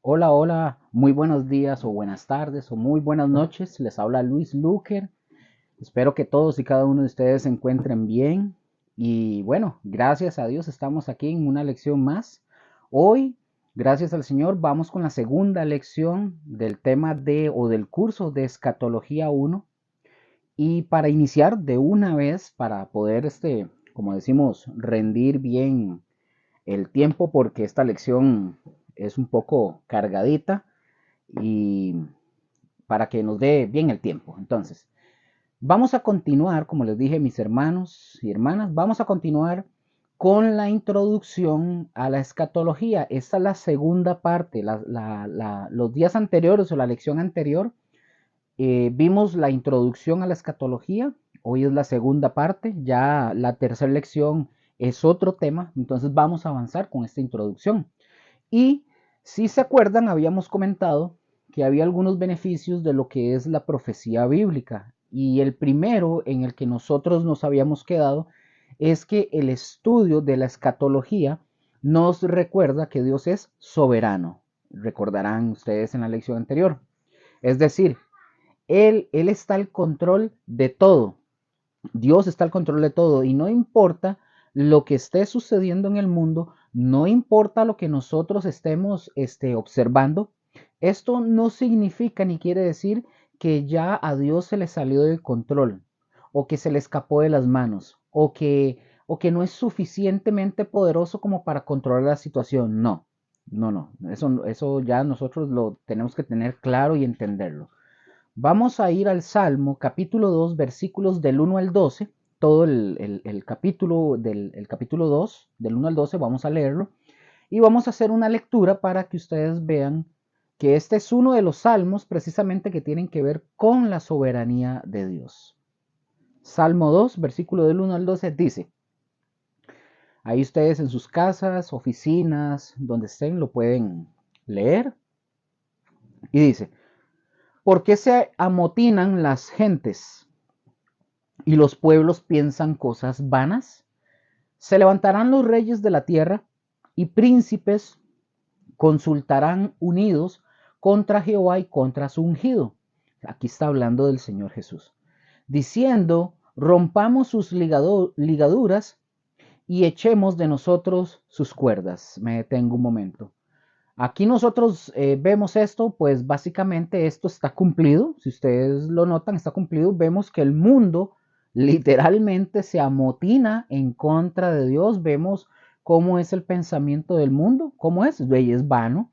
Hola, hola, muy buenos días o buenas tardes o muy buenas noches. Les habla Luis Luker. Espero que todos y cada uno de ustedes se encuentren bien. Y bueno, gracias a Dios estamos aquí en una lección más. Hoy, gracias al Señor, vamos con la segunda lección del tema de o del curso de Escatología 1. Y para iniciar de una vez, para poder, como decimos, rendir bien el tiempo, porque esta lección es un poco cargadita y para que nos dé bien el tiempo. Entonces, vamos a continuar, como les dije, mis hermanos y hermanas, vamos a continuar con la introducción a la escatología. Esta es la segunda parte. Los días anteriores o la lección anterior vimos la introducción a la escatología. Hoy es la segunda parte. Ya la tercera lección es otro tema. Entonces vamos a avanzar con esta introducción. Y si se acuerdan, habíamos comentado que había algunos beneficios de lo que es la profecía bíblica. Y el primero en el que nosotros nos habíamos quedado es que el estudio de la escatología nos recuerda que Dios es soberano. Recordarán ustedes en la lección anterior. Es decir, Él está al control de todo. Dios está al control de todo y no importa lo que esté sucediendo en el mundo, no importa lo que nosotros estemos observando, esto no significa ni quiere decir que ya a Dios se le salió del control o que se le escapó de las manos o que no es suficientemente poderoso como para controlar la situación. No, no, eso ya nosotros lo tenemos que tener claro y entenderlo. Vamos a ir al Salmo capítulo 2 versículos del 1 al 12. Todo el capítulo el capítulo 2 del 1 al 12 vamos a leerlo y vamos a hacer una lectura para que ustedes vean que este es uno de los salmos precisamente que tienen que ver con la soberanía de Dios. Salmo 2, versículo del 1 al 12 dice, ahí ustedes en sus casas, oficinas, donde estén, lo pueden leer. Y dice, ¿por qué se amotinan las gentes y los pueblos piensan cosas vanas? Se levantarán los reyes de la tierra y príncipes consultarán unidos contra Jehová y contra su ungido. Aquí está hablando del Señor Jesús, diciendo, rompamos sus ligaduras y echemos de nosotros sus cuerdas. Me detengo un momento. Aquí nosotros vemos esto, pues básicamente esto está cumplido. Si ustedes lo notan, está cumplido. Vemos que el mundo literalmente se amotina en contra de Dios. Vemos cómo es el pensamiento del mundo, cómo es vano.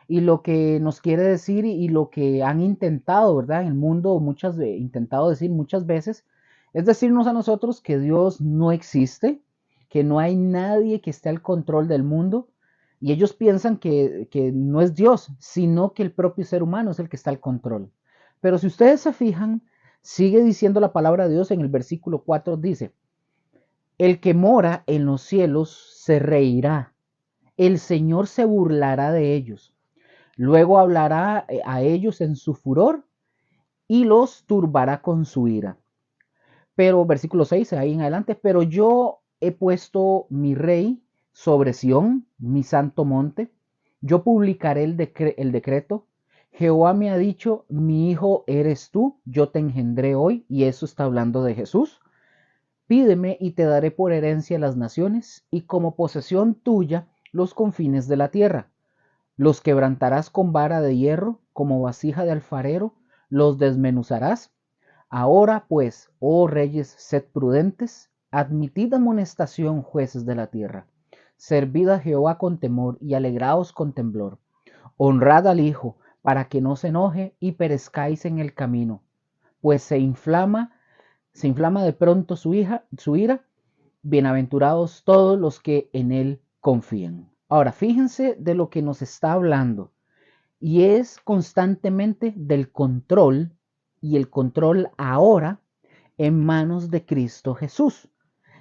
Y lo que nos quiere decir y lo que han intentado, ¿verdad? En el mundo intentado decir muchas veces, es decirnos a nosotros que Dios no existe, que no hay nadie que esté al control del mundo y ellos piensan que no es Dios, sino que el propio ser humano es el que está al control. Pero si ustedes se fijan, sigue diciendo la palabra de Dios en el versículo 4, dice, el que mora en los cielos se reirá, el Señor se burlará de ellos, luego hablará a ellos en su furor y los turbará con su ira. Pero versículo 6, ahí en adelante, pero yo he puesto mi rey sobre Sión, mi santo monte. Yo publicaré el decreto. Jehová me ha dicho, mi hijo eres tú, yo te engendré hoy, y eso está hablando de Jesús. Pídeme y te daré por herencia las naciones, y como posesión tuya los confines de la tierra. Los quebrantarás con vara de hierro, como vasija de alfarero, los desmenuzarás. Ahora pues, oh reyes, sed prudentes, admitid amonestación, jueces de la tierra. Servid a Jehová con temor y alegraos con temblor. Honrad al Hijo, para que no se enoje y perezcáis en el camino, pues se inflama de pronto su ira. Bienaventurados todos los que en él confían. Ahora, fíjense de lo que nos está hablando y es constantemente del control y el control ahora en manos de Cristo Jesús.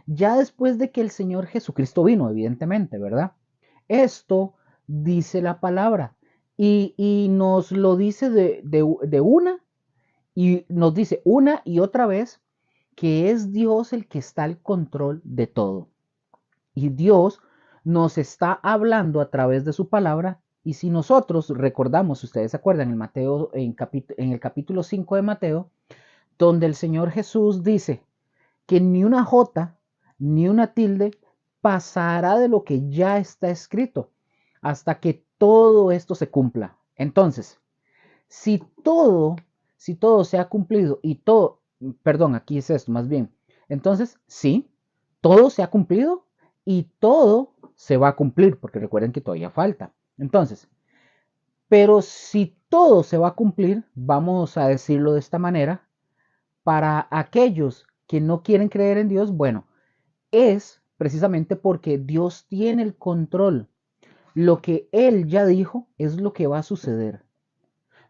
Ya después de que el Señor Jesucristo vino, evidentemente, ¿verdad? Esto dice la palabra y nos lo dice de una y nos dice una y otra vez que es Dios el que está al control de todo. Y Dios nos está hablando a través de su palabra Y si nosotros recordamos, si ustedes se acuerdan, en Mateo, en el capítulo 5 de Mateo, donde el Señor Jesús dice que ni una jota ni una tilde pasará de lo que ya está escrito hasta que todo esto se cumpla. Entonces, si todo, si todo se ha cumplido y todo, perdón, aquí es esto más bien. Entonces, sí, todo se ha cumplido y todo se va a cumplir, porque recuerden que todavía falta. Entonces, pero si todo se va a cumplir, vamos a decirlo de esta manera, para aquellos que no quieren creer en Dios, bueno, es precisamente porque Dios tiene el control. Lo que Él ya dijo es lo que va a suceder.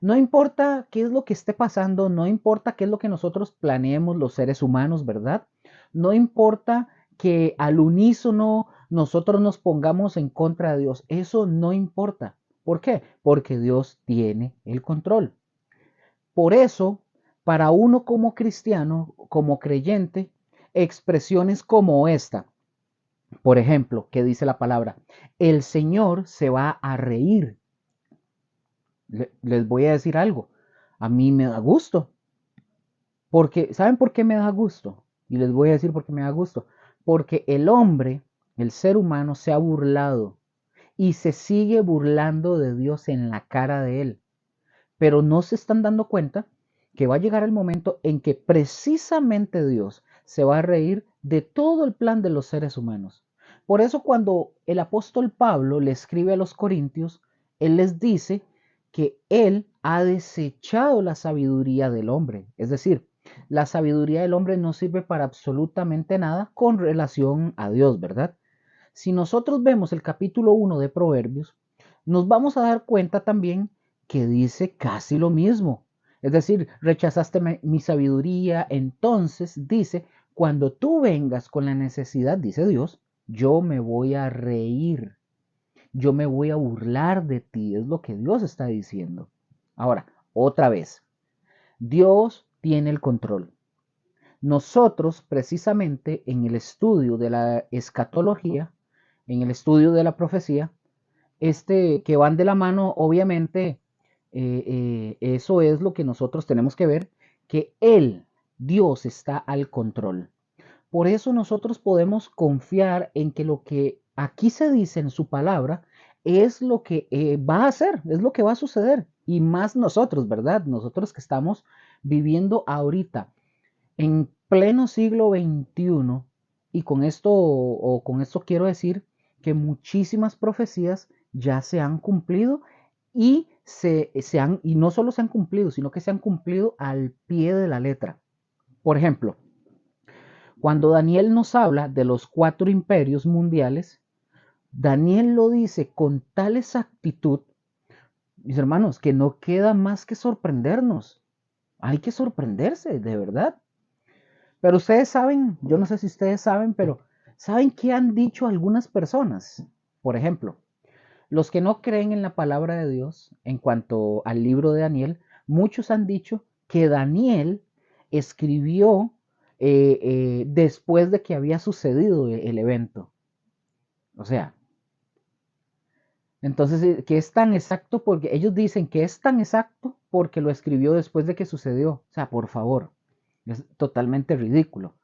No importa qué es lo que esté pasando, no importa qué es lo que nosotros planeemos los seres humanos, ¿verdad? No importa que al unísono nosotros nos pongamos en contra de Dios, eso no importa. ¿Por qué? Porque Dios tiene el control. Por eso, para uno como cristiano, como creyente, expresiones como esta, por ejemplo, que dice la palabra, el Señor se va a reír. Les voy a decir algo, a mí me da gusto, porque, ¿saben por qué me da gusto? Y les voy a decir por qué me da gusto. Porque el hombre, el ser humano, se ha burlado y se sigue burlando de Dios en la cara de él. Pero no se están dando cuenta que va a llegar el momento en que precisamente Dios se va a reír de todo el plan de los seres humanos. Por eso cuando el apóstol Pablo le escribe a los corintios, él les dice que él ha desechado la sabiduría del hombre. Es decir, la sabiduría del hombre no sirve para absolutamente nada con relación a Dios, ¿verdad? Si nosotros vemos el capítulo 1 de Proverbios, nos vamos a dar cuenta también que dice casi lo mismo. Es decir, rechazaste mi sabiduría, entonces dice, cuando tú vengas con la necesidad, dice Dios, yo me voy a reír, yo me voy a burlar de ti, es lo que Dios está diciendo. Ahora, otra vez, Dios tiene el control. Nosotros, precisamente, en el estudio de la escatología, en el estudio de la profecía, que van de la mano, obviamente, eso es lo que nosotros tenemos que ver, que Él, Dios, está al control. Por eso nosotros podemos confiar en que lo que aquí se dice en su palabra es lo que va a hacer, es lo que va a suceder. Y más nosotros, ¿verdad? Nosotros que estamos viviendo ahorita en pleno siglo XXI, y con esto quiero decir que muchísimas profecías ya se han cumplido y, y no solo se han cumplido, sino que se han cumplido al pie de la letra. Por ejemplo, cuando Daniel nos habla de los 4 imperios mundiales, Daniel lo dice con tal exactitud, mis hermanos, que no queda más que sorprendernos. Hay que sorprenderse, de verdad. Pero ustedes saben, yo no sé si ustedes saben, pero ¿saben qué han dicho algunas personas? Por ejemplo, los que no creen en la palabra de Dios en cuanto al libro de Daniel, muchos han dicho que Daniel escribió después de que había sucedido el evento. O sea, entonces, que es tan exacto porque ellos dicen que es tan exacto porque lo escribió después de que sucedió. O sea, por favor, es totalmente ridículo.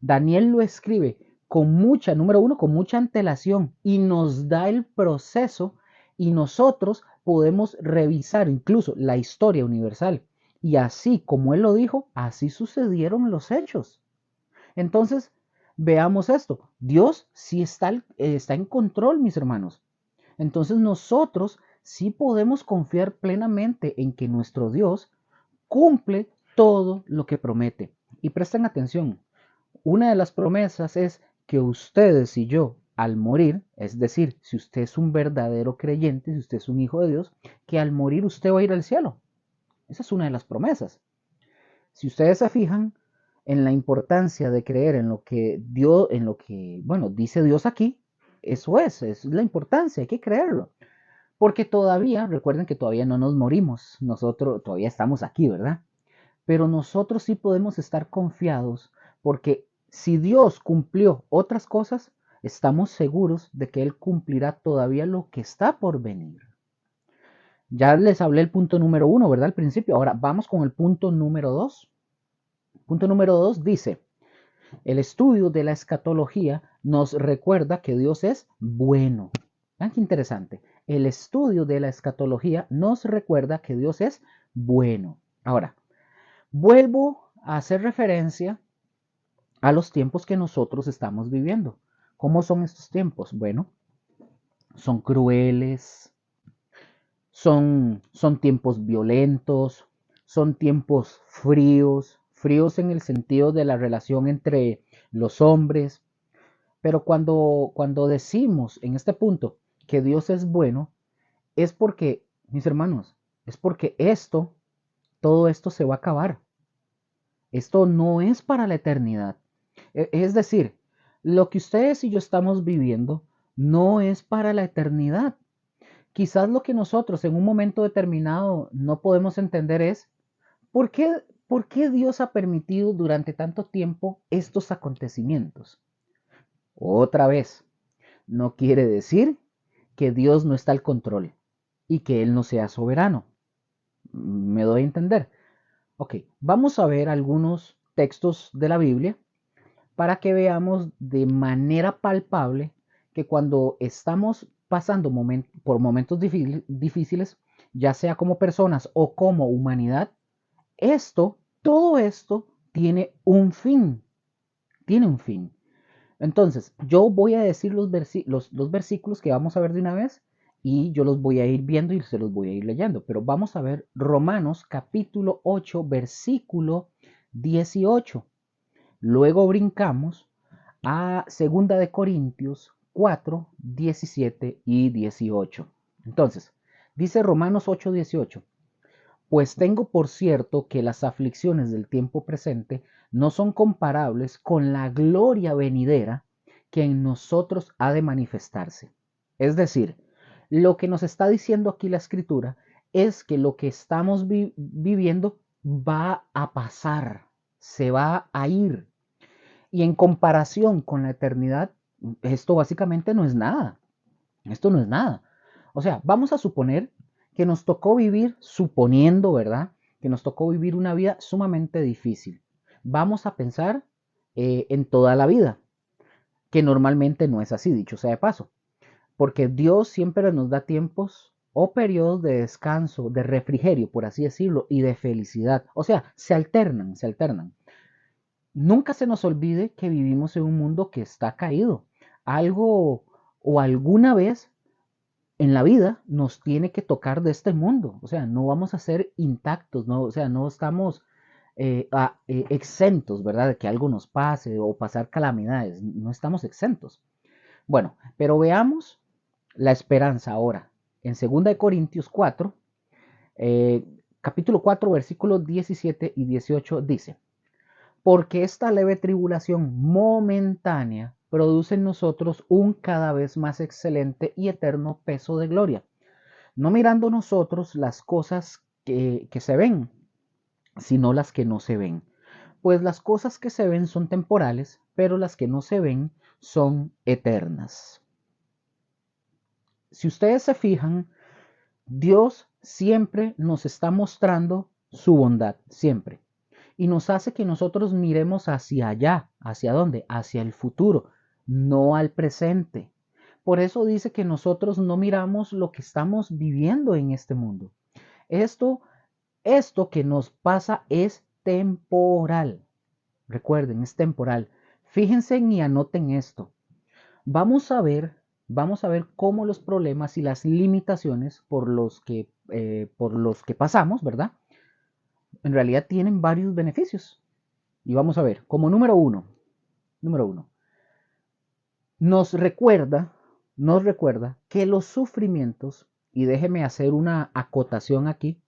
Daniel lo escribe con mucha, número uno, con mucha antelación y nos da el proceso y nosotros podemos revisar incluso la historia universal. Y así como él lo dijo, así sucedieron los hechos. Entonces, veamos esto. Dios sí está en control, mis hermanos. Entonces nosotros sí podemos confiar plenamente en que nuestro Dios cumple todo lo que promete. Y presten atención, una de las promesas es que ustedes y yo, al morir, es decir, si usted es un verdadero creyente, si usted es un hijo de Dios, que al morir usted va a ir al cielo. Esa es una de las promesas. Si ustedes se fijan en la importancia de creer en lo que Dios, en lo que, bueno, dice Dios aquí, eso es la importancia, hay que creerlo. Porque todavía, recuerden que todavía no nos morimos, nosotros todavía estamos aquí, ¿verdad? Pero nosotros sí podemos estar confiados porque si Dios cumplió otras cosas, estamos seguros de que Él cumplirá todavía lo que está por venir. Ya les hablé el punto número 1, ¿verdad? Al principio. Ahora vamos con el punto número 2. Punto número 2 dice, el estudio de la escatología nos recuerda que Dios es bueno. Vean qué interesante. El estudio de la escatología nos recuerda que Dios es bueno. Ahora, vuelvo a hacer referencia a los tiempos que nosotros estamos viviendo. ¿Cómo son estos tiempos? Bueno, son crueles, son tiempos violentos, son tiempos fríos, fríos en el sentido de la relación entre los hombres. Pero cuando decimos en este punto que Dios es bueno, es porque, mis hermanos, es porque todo esto se va a acabar. Esto no es para la eternidad. Es decir, lo que ustedes y yo estamos viviendo no es para la eternidad. Quizás lo que nosotros en un momento determinado no podemos entender es por qué Dios ha permitido durante tanto tiempo estos acontecimientos. Otra vez, no quiere decir que Dios no está al control y que Él no sea soberano. ¿Me doy a entender? Ok, vamos a ver algunos textos de la Biblia para que veamos de manera palpable que cuando estamos pasando por momentos difíciles, ya sea como personas o como humanidad, todo esto tiene un fin. Entonces, yo voy a decir los versículos que vamos a ver de una vez y yo los voy a ir viendo y se los voy a ir leyendo. Pero vamos a ver Romanos capítulo 8, versículo 18. Luego brincamos a Segunda de Corintios 4, 17 y 18. Entonces, dice Romanos 8, 18. Pues tengo por cierto que las aflicciones del tiempo presente no son comparables con la gloria venidera que en nosotros ha de manifestarse. Es decir, lo que nos está diciendo aquí la escritura es que lo que estamos viviendo va a pasar, se va a ir. Y en comparación con la eternidad, esto básicamente no es nada. Esto no es nada. O sea, vamos a suponer que nos tocó vivir, suponiendo, ¿verdad? Que nos tocó vivir una vida sumamente difícil. Vamos a pensar en toda la vida, que normalmente no es así, dicho sea de paso, porque Dios siempre nos da tiempos o periodos de descanso, de refrigerio, por así decirlo, y de felicidad. O sea, se alternan, se alternan. Nunca se nos olvide que vivimos en un mundo que está caído. Algo o alguna vez en la vida nos tiene que tocar de este mundo, o sea, no vamos a ser intactos, no, o sea, no estamos exentos, ¿verdad? De que algo nos pase o pasar calamidades, no estamos exentos. Bueno, pero veamos la esperanza ahora. En 2 Corintios 4, capítulo 4, versículos 17 y 18 dice, porque esta leve tribulación momentánea produce en nosotros un cada vez más excelente y eterno peso de gloria, no mirando nosotros las cosas que se ven, sino las que no se ven. Pues las cosas que se ven son temporales, pero las que no se ven son eternas. Si ustedes se fijan, Dios siempre nos está mostrando su bondad, siempre. Y nos hace que nosotros miremos hacia allá. ¿Hacia dónde? Hacia el futuro, no al presente. Por eso dice que nosotros no miramos lo que estamos viviendo en este mundo. Esto, esto que nos pasa es temporal. Recuerden, es temporal. Fíjense y anoten esto. Vamos a ver, vamos a ver cómo los problemas y las limitaciones por los que pasamos, ¿verdad? En realidad tienen varios beneficios. Y vamos a ver, como número uno, nos recuerda, nos recuerda que los sufrimientos, y déjeme hacer una acotación aquí,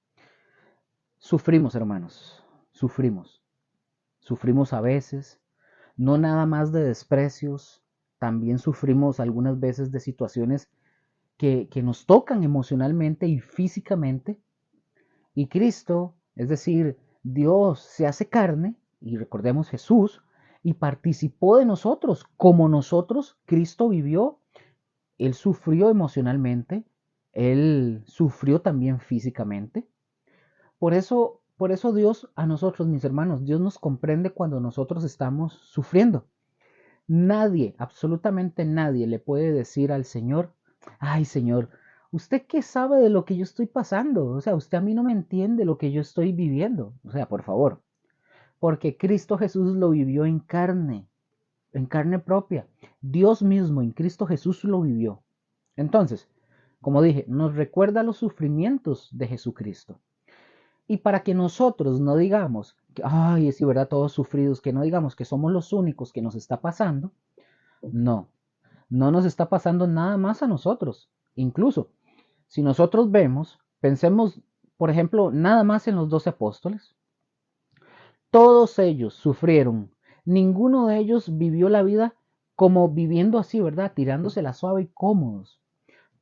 sufrimos, hermanos, sufrimos. Sufrimos a veces, no nada más de desprecios, también sufrimos algunas veces de situaciones que nos tocan emocionalmente y físicamente. Y Cristo, es decir, Dios se hace carne, y recordemos Jesús, y participó de nosotros, como nosotros, Cristo vivió, Él sufrió emocionalmente, Él sufrió también físicamente. Por eso Dios a nosotros, mis hermanos, Dios nos comprende cuando nosotros estamos sufriendo. Nadie, absolutamente nadie le puede decir al Señor, ay Señor, ¿usted qué sabe de lo que yo estoy pasando? O sea, usted a mí no me entiende lo que yo estoy viviendo. O sea, por favor, porque Cristo Jesús lo vivió en carne propia. Dios mismo en Cristo Jesús lo vivió. Entonces, como dije, nos recuerda los sufrimientos de Jesucristo. Y para que nosotros no digamos, que, ay, sí, ¿verdad? Todos sufridos, que no digamos que somos los únicos que nos está pasando, no, no nos está pasando nada más a nosotros. Incluso, si nosotros vemos, pensemos, por ejemplo, nada más en los 12 apóstoles, todos ellos sufrieron, ninguno de ellos vivió la vida como viviendo así, ¿verdad? Tirándose la suave y cómodos.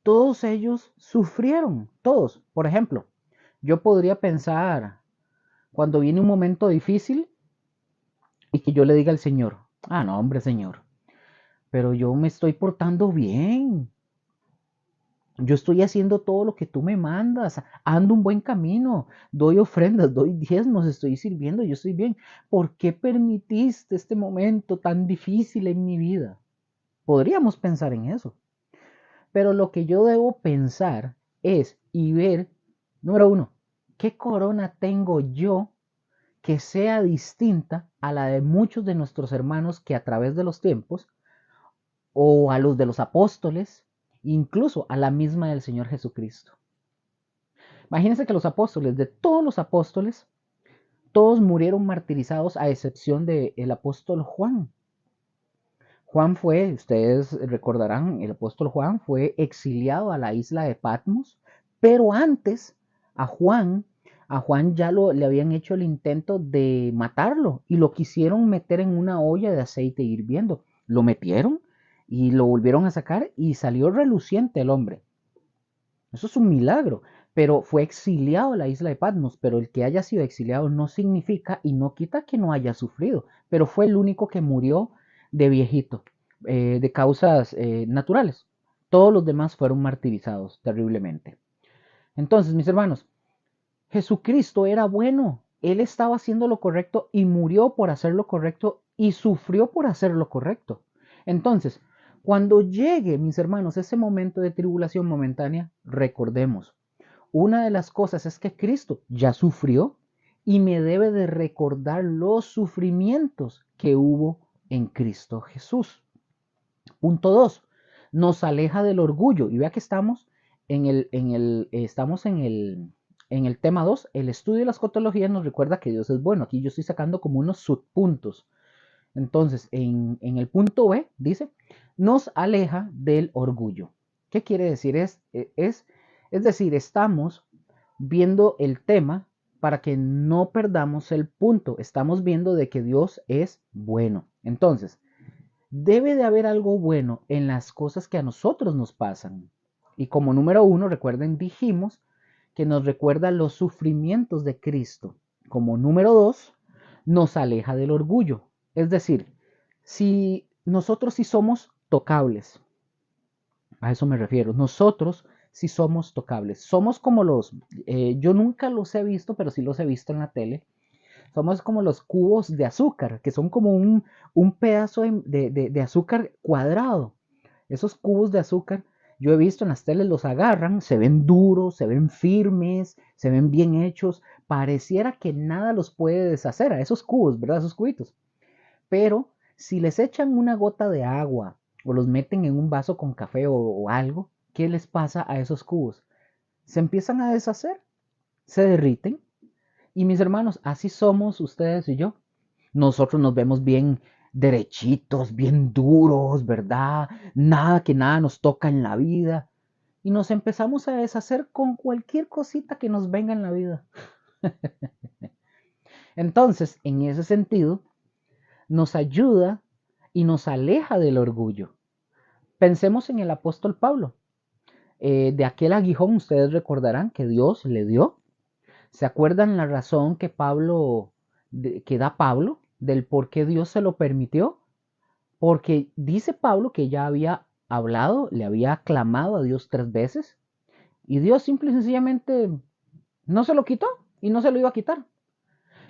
Todos ellos sufrieron, todos. Por ejemplo, yo podría pensar cuando viene un momento difícil y que yo le diga al Señor, ah, no, hombre, Señor, pero yo me estoy portando bien. Yo estoy haciendo todo lo que tú me mandas, ando un buen camino, doy ofrendas, doy diezmos, estoy sirviendo, yo estoy bien. ¿Por qué permitiste este momento tan difícil en mi vida? Podríamos pensar en eso. Pero lo que yo debo pensar es y ver, número uno, ¿qué corona tengo yo que sea distinta a la de muchos de nuestros hermanos que a través de los tiempos, o a los de los apóstoles, incluso a la misma del Señor Jesucristo? Imagínense que los apóstoles, de todos los apóstoles, todos murieron martirizados a excepción del apóstol Juan. Juan fue, ustedes recordarán, el apóstol Juan fue exiliado a la isla de Patmos, pero antes a Juan, le habían hecho el intento de matarlo y lo quisieron meter en una olla de aceite hirviendo. Lo metieron y lo volvieron a sacar y salió reluciente el hombre. Eso es un milagro, pero fue exiliado a la isla de Patmos, pero el que haya sido exiliado no significa y no quita que no haya sufrido, pero fue el único que murió de viejito, de causas naturales. Todos los demás fueron martirizados terriblemente. Entonces, mis hermanos, Jesucristo era bueno, Él estaba haciendo lo correcto y murió por hacer lo correcto y sufrió por hacer lo correcto. Entonces, cuando llegue, mis hermanos, ese momento de tribulación momentánea, recordemos, una de las cosas es que Cristo ya sufrió y me debe de recordar los sufrimientos que hubo en Cristo Jesús. Punto 2. Nos aleja del orgullo. Y vea que estamos en el tema 2. El estudio de la escatología nos recuerda que Dios es bueno. Aquí yo estoy sacando como unos subpuntos. Entonces, en el punto B dice, nos aleja del orgullo. ¿Qué quiere decir? Es decir, estamos viendo el tema para que no perdamos el punto. Estamos viendo de que Dios es bueno. Entonces, debe de haber algo bueno en las cosas que a nosotros nos pasan. Y como número uno, recuerden, dijimos que nos recuerda los sufrimientos de Cristo. Como número dos, nos aleja del orgullo. Es decir, si nosotros sí somos tocables, a eso me refiero, nosotros sí somos tocables. Somos como yo nunca los he visto, pero sí los he visto en la tele. Somos como los cubos de azúcar, que son como un pedazo de azúcar cuadrado. Esos cubos de azúcar, yo he visto en las teles, los agarran, se ven duros, se ven firmes, se ven bien hechos. Pareciera que nada los puede deshacer a esos cubos, ¿verdad? Esos cubitos. Pero si les echan una gota de agua o los meten en un vaso con café o algo, ¿qué les pasa a esos cubos? Se empiezan a deshacer, se derriten. Y mis hermanos, así somos ustedes y yo. Nosotros nos vemos bien derechitos, bien duros, ¿verdad? Nada que nada nos toca en la vida. Y nos empezamos a deshacer con cualquier cosita que nos venga en la vida. Entonces, en ese sentido, nos ayuda y nos aleja del orgullo. Pensemos en el apóstol Pablo. De aquel aguijón, ustedes recordarán que Dios le dio. ¿Se acuerdan la razón que da Pablo del por qué Dios se lo permitió? Porque dice Pablo que ya había hablado, le había clamado a Dios 3 veces Y Dios simple y sencillamente no se lo quitó y no se lo iba a quitar.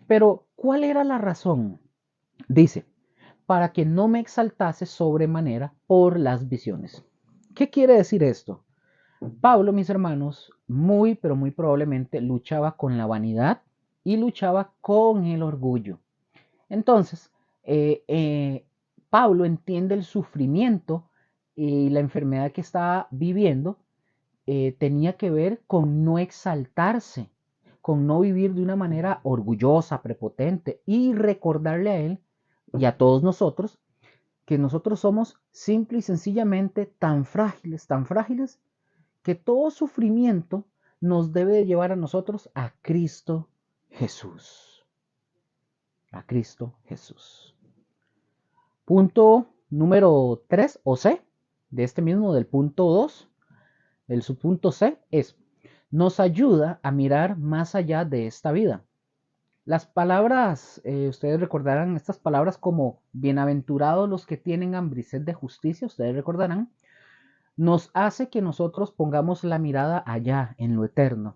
Pero, ¿cuál era la razón? Dice, para que no me exaltase sobremanera por las visiones. ¿Qué quiere decir esto? Pablo, mis hermanos, muy, pero muy probablemente luchaba con la vanidad y luchaba con el orgullo. Entonces, Pablo entiende el sufrimiento y la enfermedad que estaba viviendo tenía que ver con no exaltarse, con no vivir de una manera orgullosa, prepotente y recordarle a él y a todos nosotros que nosotros somos simple y sencillamente tan frágiles, que todo sufrimiento nos debe de llevar a nosotros a Cristo Jesús. A Cristo Jesús. Punto número 3 o C de este mismo, del punto 2. El subpunto C es, nos ayuda a mirar más allá de esta vida. Las palabras, ustedes recordarán estas palabras como bienaventurados los que tienen hambre y sed de justicia, ustedes recordarán, nos hace que nosotros pongamos la mirada allá, en lo eterno.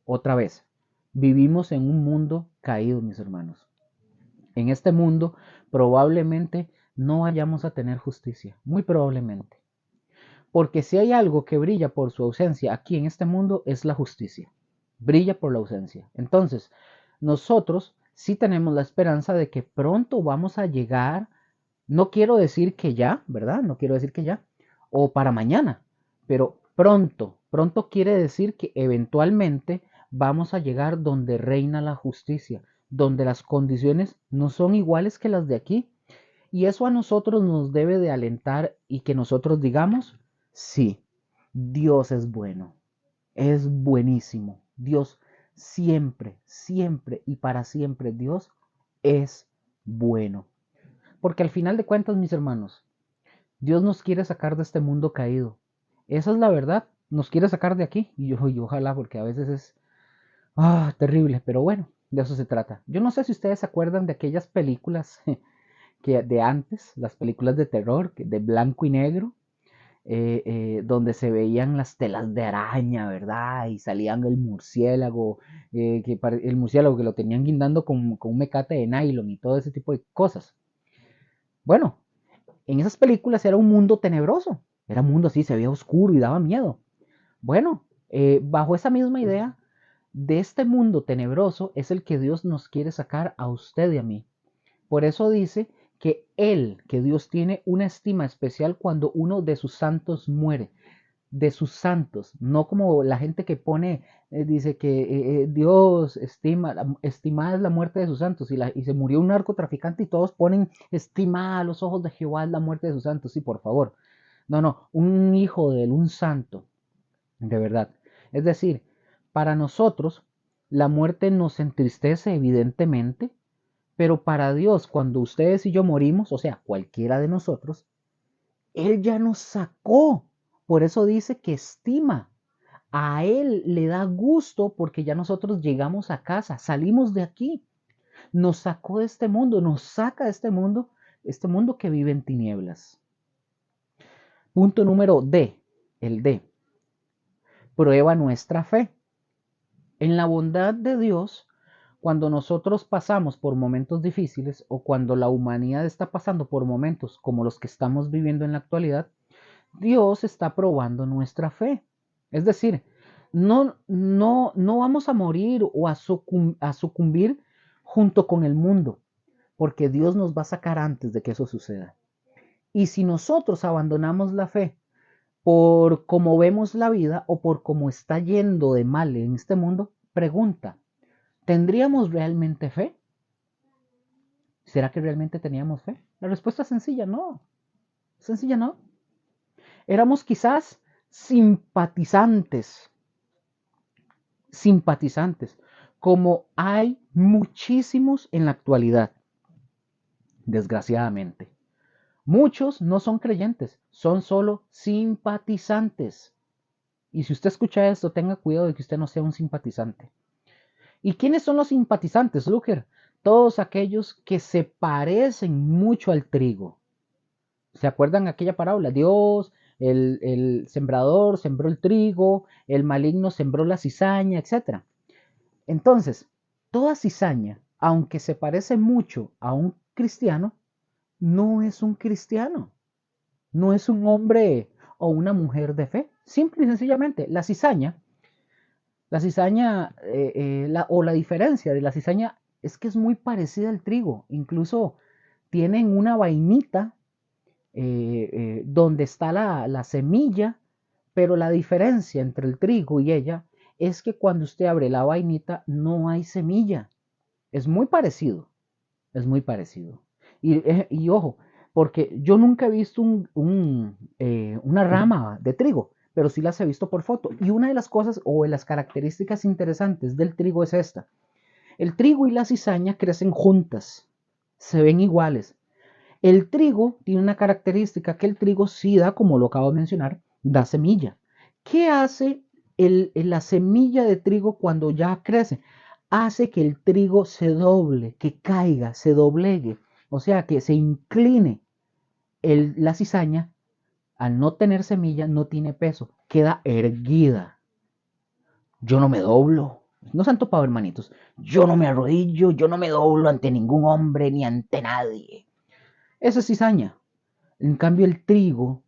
Otra vez, vivimos en un mundo caído, mis hermanos. En este mundo probablemente no vayamos a tener justicia, muy probablemente. Porque si hay algo que brilla por su ausencia aquí en este mundo es la justicia. Brilla por la ausencia. Entonces, nosotros sí tenemos la esperanza de que pronto vamos a llegar, no quiero decir que ya, ¿verdad? No quiero decir que ya, o para mañana, pero pronto, pronto quiere decir que eventualmente vamos a llegar donde reina la justicia, donde las condiciones no son iguales que las de aquí. Y eso a nosotros nos debe de alentar y que nosotros digamos, sí, Dios es bueno, es buenísimo. Dios siempre, siempre y para siempre, Dios es bueno. Porque al final de cuentas, mis hermanos, Dios nos quiere sacar de este mundo caído. Esa es la verdad. Nos quiere sacar de aquí. Y ojalá, porque a veces es terrible. Pero bueno, de eso se trata. Yo no sé si ustedes se acuerdan de aquellas películas que de antes, las películas de terror, de blanco y negro, donde se veían las telas de araña, ¿verdad? Y salían el murciélago, el murciélago que lo tenían guindando con un mecate de nylon y todo ese tipo de cosas. Bueno, en esas películas era un mundo tenebroso, era un mundo así, se veía oscuro y daba miedo. Bueno, bajo esa misma idea, de este mundo tenebroso es el que Dios nos quiere sacar a usted y a mí. Por eso dice que Dios tiene una estima especial cuando uno de sus santos muere. De sus santos, no como la gente que pone, dice que Dios estimada es la muerte de sus santos y se murió un narcotraficante y todos ponen estimada a los ojos de Jehová es la muerte de sus santos, sí, por favor. No, no, un hijo de él, un santo, de verdad. Es decir, para nosotros la muerte nos entristece evidentemente, pero para Dios, cuando ustedes y yo morimos, o sea, cualquiera de nosotros, Él ya nos sacó. Por eso dice que estima. A Él le da gusto porque ya nosotros llegamos a casa, salimos de aquí. Nos sacó de este mundo, nos saca de este mundo que vive en tinieblas. Punto número D, el D. Prueba nuestra fe. En la bondad de Dios, cuando nosotros pasamos por momentos difíciles o cuando la humanidad está pasando por momentos como los que estamos viviendo en la actualidad, Dios está probando nuestra fe. Es decir, no vamos a morir o a sucumbir junto con el mundo, porque Dios nos va a sacar antes de que eso suceda. Y si nosotros abandonamos la fe por cómo vemos la vida o por cómo está yendo de mal en este mundo, pregunta, ¿tendríamos realmente fe? ¿Será que realmente teníamos fe? La respuesta es sencilla, no. Sencilla, no. Éramos quizás simpatizantes, simpatizantes, como hay muchísimos en la actualidad, desgraciadamente. Muchos no son creyentes, son solo simpatizantes. Y si usted escucha esto, tenga cuidado de que usted no sea un simpatizante. ¿Y quiénes son los simpatizantes, Luker? Todos aquellos que se parecen mucho al trigo. ¿Se acuerdan aquella parábola? Dios El sembrador sembró el trigo, el maligno sembró la cizaña, etc. Entonces, toda cizaña, aunque se parece mucho a un cristiano, no es un cristiano, no es un hombre o una mujer de fe. Simple y sencillamente, la diferencia de la cizaña es que es muy parecida al trigo. Incluso tienen una vainita donde está la semilla, pero la diferencia entre el trigo y ella es que cuando usted abre la vainita no hay semilla. Es muy parecido, es muy parecido. Y ojo, porque yo nunca he visto una rama de trigo, pero sí las he visto por foto. Y una de las cosas o de las características interesantes del trigo es esta. El trigo y la cizaña crecen juntas, se ven iguales. El trigo tiene una característica que el trigo sí da, como lo acabo de mencionar, da semilla. ¿Qué hace la semilla de trigo cuando ya crece? Hace que el trigo se doble, que caiga, se doblegue, o sea, que se incline. La cizaña, al no tener semilla, no tiene peso, queda erguida. Yo no me doblo. No santo pavo, hermanitos. Yo no me arrodillo, yo no me doblo ante ningún hombre ni ante nadie. Eso es cizaña. En cambio, el trigo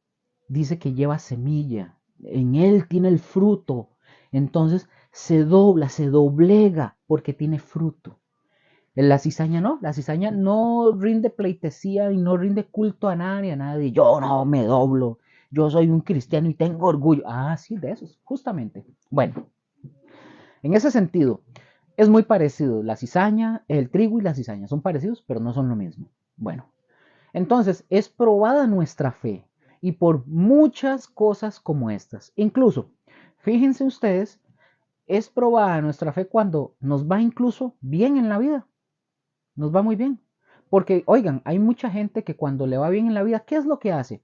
dice que lleva semilla. En él tiene el fruto. Entonces se dobla, se doblega porque tiene fruto. En la cizaña no. La cizaña no rinde pleitesía y no rinde culto a nadie, a nadie. Yo no me doblo. Yo soy un cristiano y tengo orgullo. Ah, sí, de esos, justamente. Bueno, en ese sentido, es muy parecido. La cizaña, el trigo y la cizaña son parecidos, pero no son lo mismo. Bueno, entonces es probada nuestra fe y por muchas cosas como estas. Incluso, fíjense ustedes, es probada nuestra fe cuando nos va incluso bien en la vida. Nos va muy bien. Porque, oigan, hay mucha gente que cuando le va bien en la vida, ¿qué es lo que hace?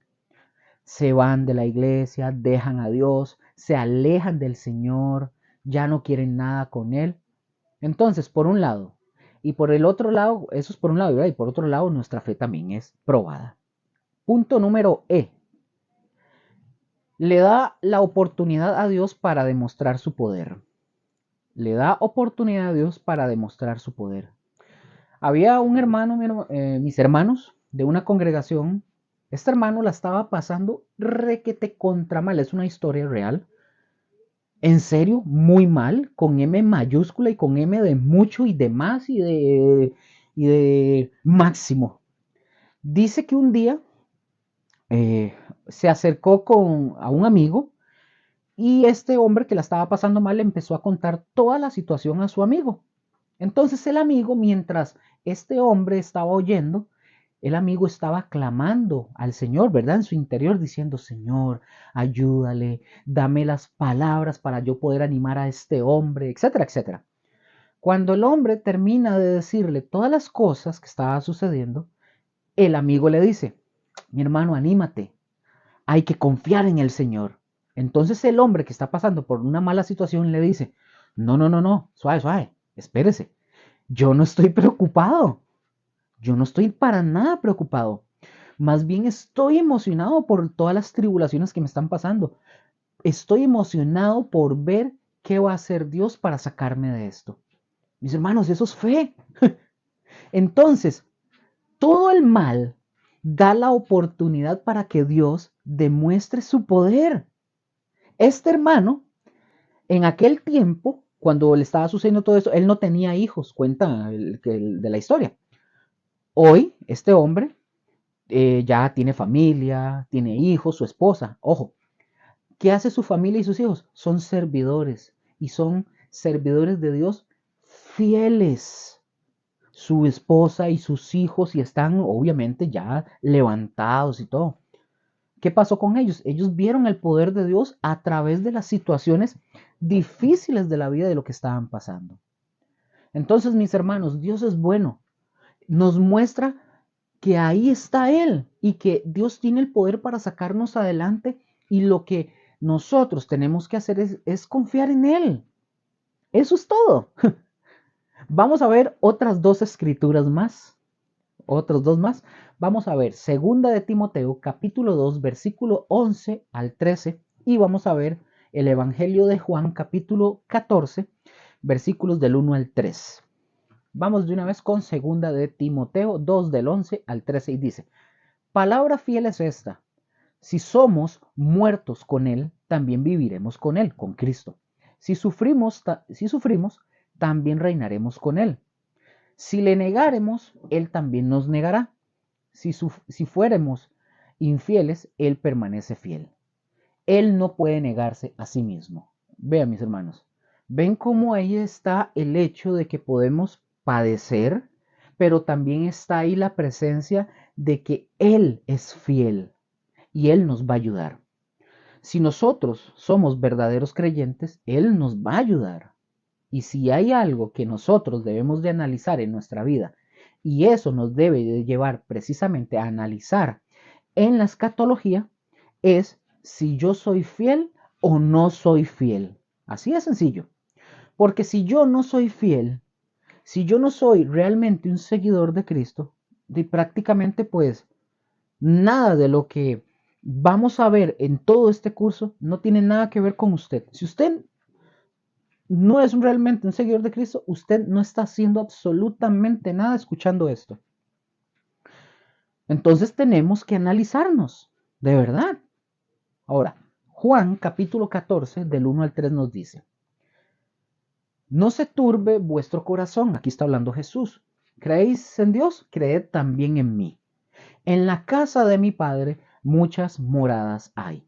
Se van de la iglesia, dejan a Dios, se alejan del Señor, ya no quieren nada con Él. Entonces, por un lado, y por el otro lado, eso es por un lado, ¿verdad? Y por otro lado, nuestra fe también es probada. Punto número E. Le da la oportunidad a Dios para demostrar su poder. Le da oportunidad a Dios para demostrar su poder. Había un hermano, mis hermanos, de una congregación. Este hermano la estaba pasando requete contra mal. Es una historia real. En serio, muy mal, con M mayúscula y con M de mucho y de más y de máximo. Dice que un día se acercó a un amigo y este hombre que la estaba pasando mal le empezó a contar toda la situación a su amigo. Entonces el amigo, mientras este hombre estaba oyendo, el amigo estaba clamando al Señor, ¿verdad? En su interior diciendo, Señor, ayúdale, dame las palabras para yo poder animar a este hombre, etcétera, etcétera. Cuando el hombre termina de decirle todas las cosas que estaba sucediendo, el amigo le dice, mi hermano, anímate, hay que confiar en el Señor. Entonces el hombre que está pasando por una mala situación le dice, no, no, no, no, suave, suave, espérese, yo no estoy preocupado, yo no estoy para nada preocupado, más bien estoy emocionado por todas las tribulaciones que me están pasando, estoy emocionado por ver qué va a hacer Dios para sacarme de esto. Mis hermanos, eso es fe. Entonces, todo el mal da la oportunidad para que Dios demuestre su poder. Este hermano, en aquel tiempo, cuando le estaba sucediendo todo esto, él no tenía hijos, cuenta de la historia. Hoy, este hombre ya tiene familia, tiene hijos, su esposa. Ojo, ¿qué hace su familia y sus hijos? Son servidores y son servidores de Dios fieles. Su esposa y sus hijos y están obviamente ya levantados y todo. ¿Qué pasó con ellos? Ellos vieron el poder de Dios a través de las situaciones difíciles de la vida de lo que estaban pasando. Entonces, mis hermanos, Dios es bueno. Nos muestra que ahí está Él y que Dios tiene el poder para sacarnos adelante y lo que nosotros tenemos que hacer es confiar en Él. Eso es todo. Vamos a ver otras dos escrituras más. otros dos más. Vamos a ver segunda de Timoteo, capítulo 2, versículo 11 al 13, y vamos a ver el Evangelio de Juan, capítulo 14, versículos del 1 al 3. Vamos de una vez con segunda de Timoteo 2 del 11 al 13 y dice, palabra fiel es esta, si somos muertos con Él, también viviremos con Él, con Cristo. Si sufrimos, también reinaremos con Él. Si le negáremos, Él también nos negará. Si fuéramos infieles, Él permanece fiel. Él no puede negarse a sí mismo. Vean, mis hermanos, ven cómo ahí está el hecho de que podemos padecer, pero también está ahí la presencia de que Él es fiel y Él nos va a ayudar. Si nosotros somos verdaderos creyentes, Él nos va a ayudar. Y si hay algo que nosotros debemos de analizar en nuestra vida, y eso nos debe de llevar precisamente a analizar en la escatología, es si yo soy fiel o no soy fiel. Así de sencillo. Porque si yo no soy fiel, si yo no soy realmente un seguidor de Cristo, de prácticamente pues nada de lo que vamos a ver en todo este curso no tiene nada que ver con usted. Si usted no es realmente un seguidor de Cristo, usted no está haciendo absolutamente nada escuchando esto. Entonces tenemos que analizarnos, de verdad. Ahora, Juan capítulo 14 del 1 al 3 nos dice, no se turbe vuestro corazón, aquí está hablando Jesús. ¿Creéis en Dios? Creed también en mí. En la casa de mi Padre muchas moradas hay.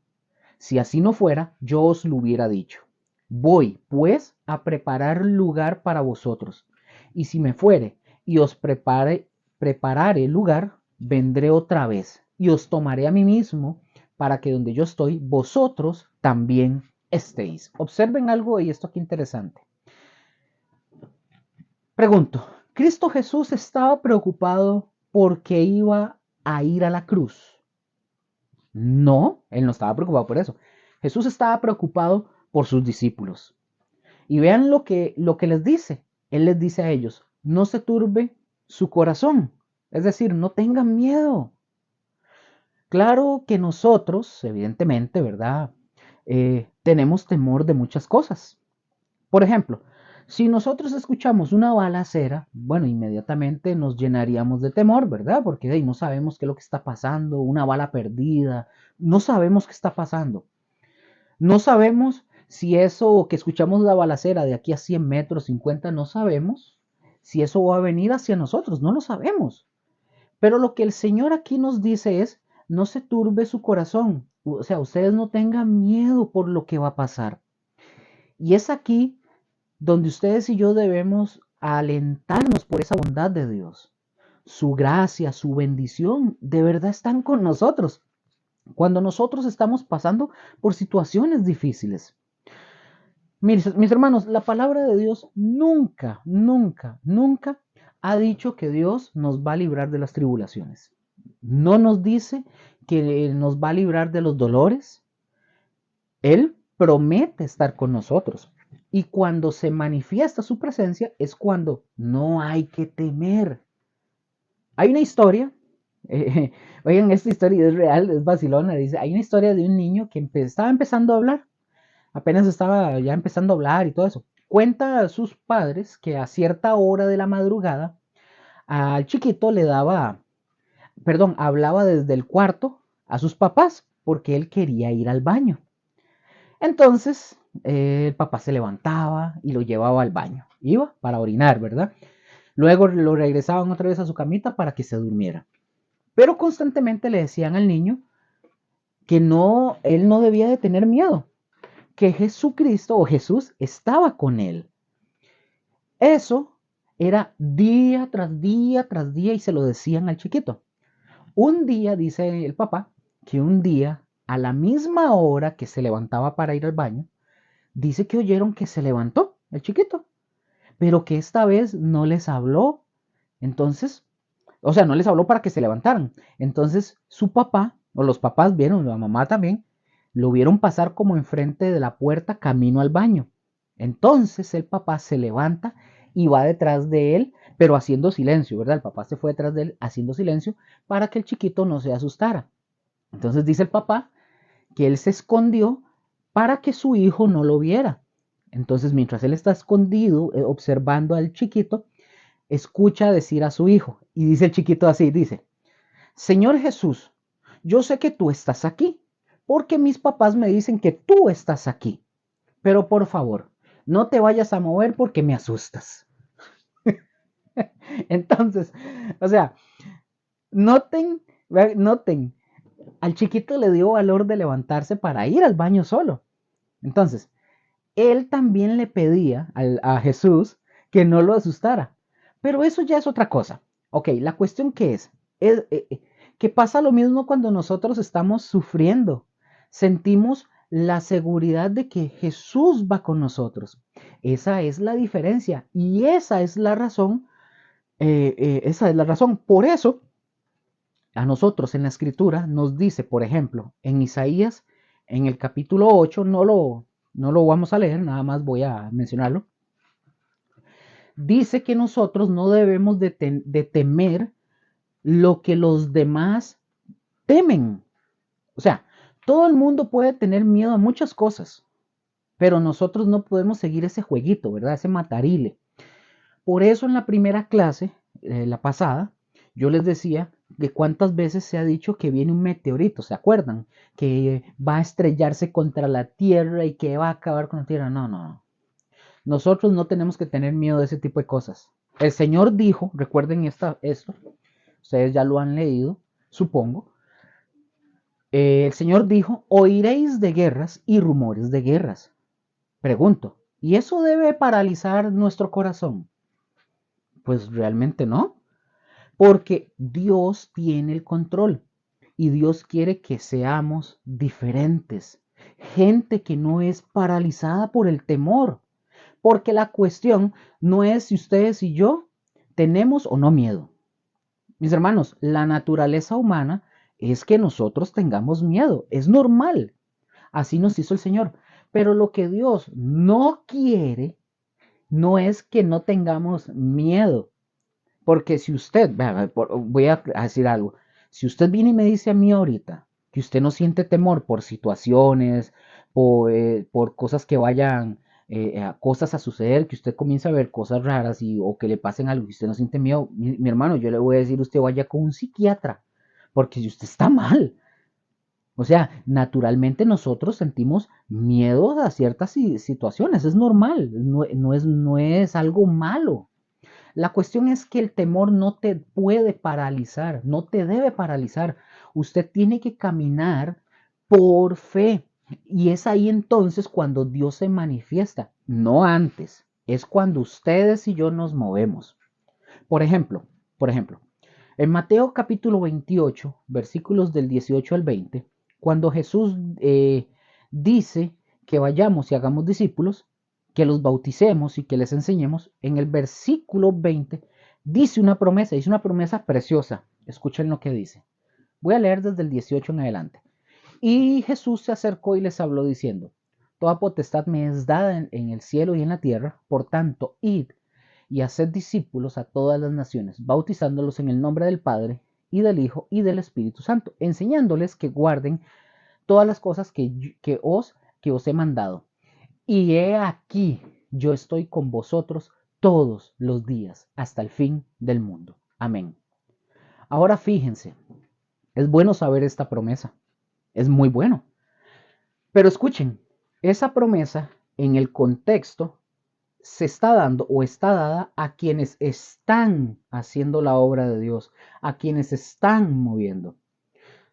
Si así no fuera, yo os lo hubiera dicho. Voy, pues, a preparar lugar para vosotros. Y si me fuere y os preparare lugar, vendré otra vez y os tomaré a mí mismo para que donde yo estoy, vosotros también estéis. Observen algo y esto aquí interesante. Pregunto, ¿Cristo Jesús estaba preocupado porque iba a ir a la cruz? No, él no estaba preocupado por eso. Jesús estaba preocupado por sus discípulos. Y vean lo que les dice. Él les dice a ellos, no se turbe su corazón. Es decir, no tengan miedo. Claro que nosotros, evidentemente, ¿verdad? Tenemos temor de muchas cosas. Por ejemplo, si nosotros escuchamos una balacera, bueno, inmediatamente nos llenaríamos de temor, ¿verdad? Porque hey, no sabemos qué es lo que está pasando, una bala perdida, no sabemos qué está pasando. No sabemos si eso que escuchamos la balacera de aquí a 100 metros, 50, no sabemos si eso va a venir hacia nosotros, no lo sabemos. Pero lo que el Señor aquí nos dice es, no se turbe su corazón, o sea, ustedes no tengan miedo por lo que va a pasar. Y es aquí donde ustedes y yo debemos alentarnos por esa bondad de Dios. Su gracia, su bendición, de verdad están con nosotros cuando nosotros estamos pasando por situaciones difíciles. Mis hermanos, la palabra de Dios nunca, nunca, nunca ha dicho que Dios nos va a librar de las tribulaciones. No nos dice que nos va a librar de los dolores. Él promete estar con nosotros. Y cuando se manifiesta su presencia es cuando no hay que temer. Hay una historia, eh, oigan, esta historia es real, es vacilona. Dice, hay una historia de un niño que estaba empezando a hablar, apenas estaba ya empezando a hablar y todo eso. Cuenta a sus padres que a cierta hora de la madrugada al chiquito hablaba desde el cuarto a sus papás porque él quería ir al baño. Entonces, el papá se levantaba y lo llevaba al baño. Iba para orinar, ¿verdad? Luego lo regresaban otra vez a su camita para que se durmiera. Pero constantemente le decían al niño que no, él no debía de tener miedo, que Jesucristo o Jesús estaba con él. Eso era día tras día tras día y se lo decían al chiquito. Un día, dice el papá, que un día, a la misma hora que se levantaba para ir al baño, dice que oyeron que se levantó el chiquito, pero que esta vez no les habló. Entonces, o sea, no les habló para que se levantaran. Entonces, su papá, o los papás vieron, la mamá también, lo vieron pasar como enfrente de la puerta camino al baño. Entonces el papá se levanta y va detrás de él, pero haciendo silencio, ¿verdad? El papá se fue detrás de él haciendo silencio para que el chiquito no se asustara. Entonces dice el papá que él se escondió para que su hijo no lo viera. Entonces, mientras él está escondido, observando al chiquito, escucha decir a su hijo, y dice el chiquito así, dice, Señor Jesús, yo sé que tú estás aquí, porque mis papás me dicen que tú estás aquí, pero por favor, no te vayas a mover porque me asustas. Entonces, o sea, noten, noten, al chiquito le dio valor de levantarse para ir al baño solo. Entonces, él también le pedía a Jesús que no lo asustara. Pero eso ya es otra cosa. Ok, la cuestión que es que pasa lo mismo cuando nosotros estamos sufriendo. Sentimos la seguridad de que Jesús va con nosotros. Esa es la diferencia y esa es la razón. Esa es la razón. Por eso, a nosotros en la escritura nos dice, por ejemplo, en Isaías, en el capítulo 8, no lo vamos a leer, nada más voy a mencionarlo. Dice que nosotros no debemos de temer lo que los demás temen. O sea, todo el mundo puede tener miedo a muchas cosas, pero nosotros no podemos seguir ese jueguito, ¿verdad? Ese matarile. Por eso en la primera clase, la pasada, yo les decía de cuántas veces se ha dicho que viene un meteorito, ¿se acuerdan? Que va a estrellarse contra la Tierra y que va a acabar con la Tierra. No, no, no. Nosotros no tenemos que tener miedo de ese tipo de cosas. El Señor dijo, recuerden esto, ustedes ya lo han leído, supongo. El Señor dijo, oiréis de guerras y rumores de guerras. Pregunto, ¿y eso debe paralizar nuestro corazón? Pues realmente no, porque Dios tiene el control y Dios quiere que seamos diferentes, gente que no es paralizada por el temor, porque la cuestión no es si ustedes y yo tenemos o no miedo. Mis hermanos, la naturaleza humana es que nosotros tengamos miedo, es normal, así nos hizo el Señor, pero lo que Dios no quiere no es que no tengamos miedo, porque si usted, voy a decir algo, si usted viene y me dice a mí ahorita que usted no siente temor por situaciones, por cosas que vayan, cosas a suceder, que usted comienza a ver cosas raras o que le pasen algo y usted no siente miedo, mi hermano, yo le voy a decir, usted vaya con un psiquiatra, porque si usted está mal, o sea, naturalmente nosotros sentimos miedo a ciertas situaciones, es normal, no es algo malo. La cuestión es que el temor no te puede paralizar, no te debe paralizar. Usted tiene que caminar por fe. Y es ahí entonces cuando Dios se manifiesta, no antes. Es cuando ustedes y yo nos movemos. Por ejemplo, por ejemplo, en Mateo capítulo 28, versículos del 18 al 20, cuando Jesús dice que vayamos y hagamos discípulos, que los bauticemos y que les enseñemos, en el versículo 20 dice una promesa preciosa. Escuchen lo que dice. Voy a leer desde el 18 en adelante. Y Jesús se acercó y les habló diciendo, Toda potestad me es dada en el cielo y en la tierra, por tanto, id y haced discípulos a todas las naciones, bautizándolos en el nombre del Padre y del Hijo y del Espíritu Santo, enseñándoles que guarden todas las cosas que os he mandado. Y he aquí, yo estoy con vosotros todos los días hasta el fin del mundo. Amén. Ahora fíjense, es bueno saber esta promesa, es muy bueno. Pero escuchen, esa promesa en el contexto se está dando o está dada a quienes están haciendo la obra de Dios, a quienes están moviendo.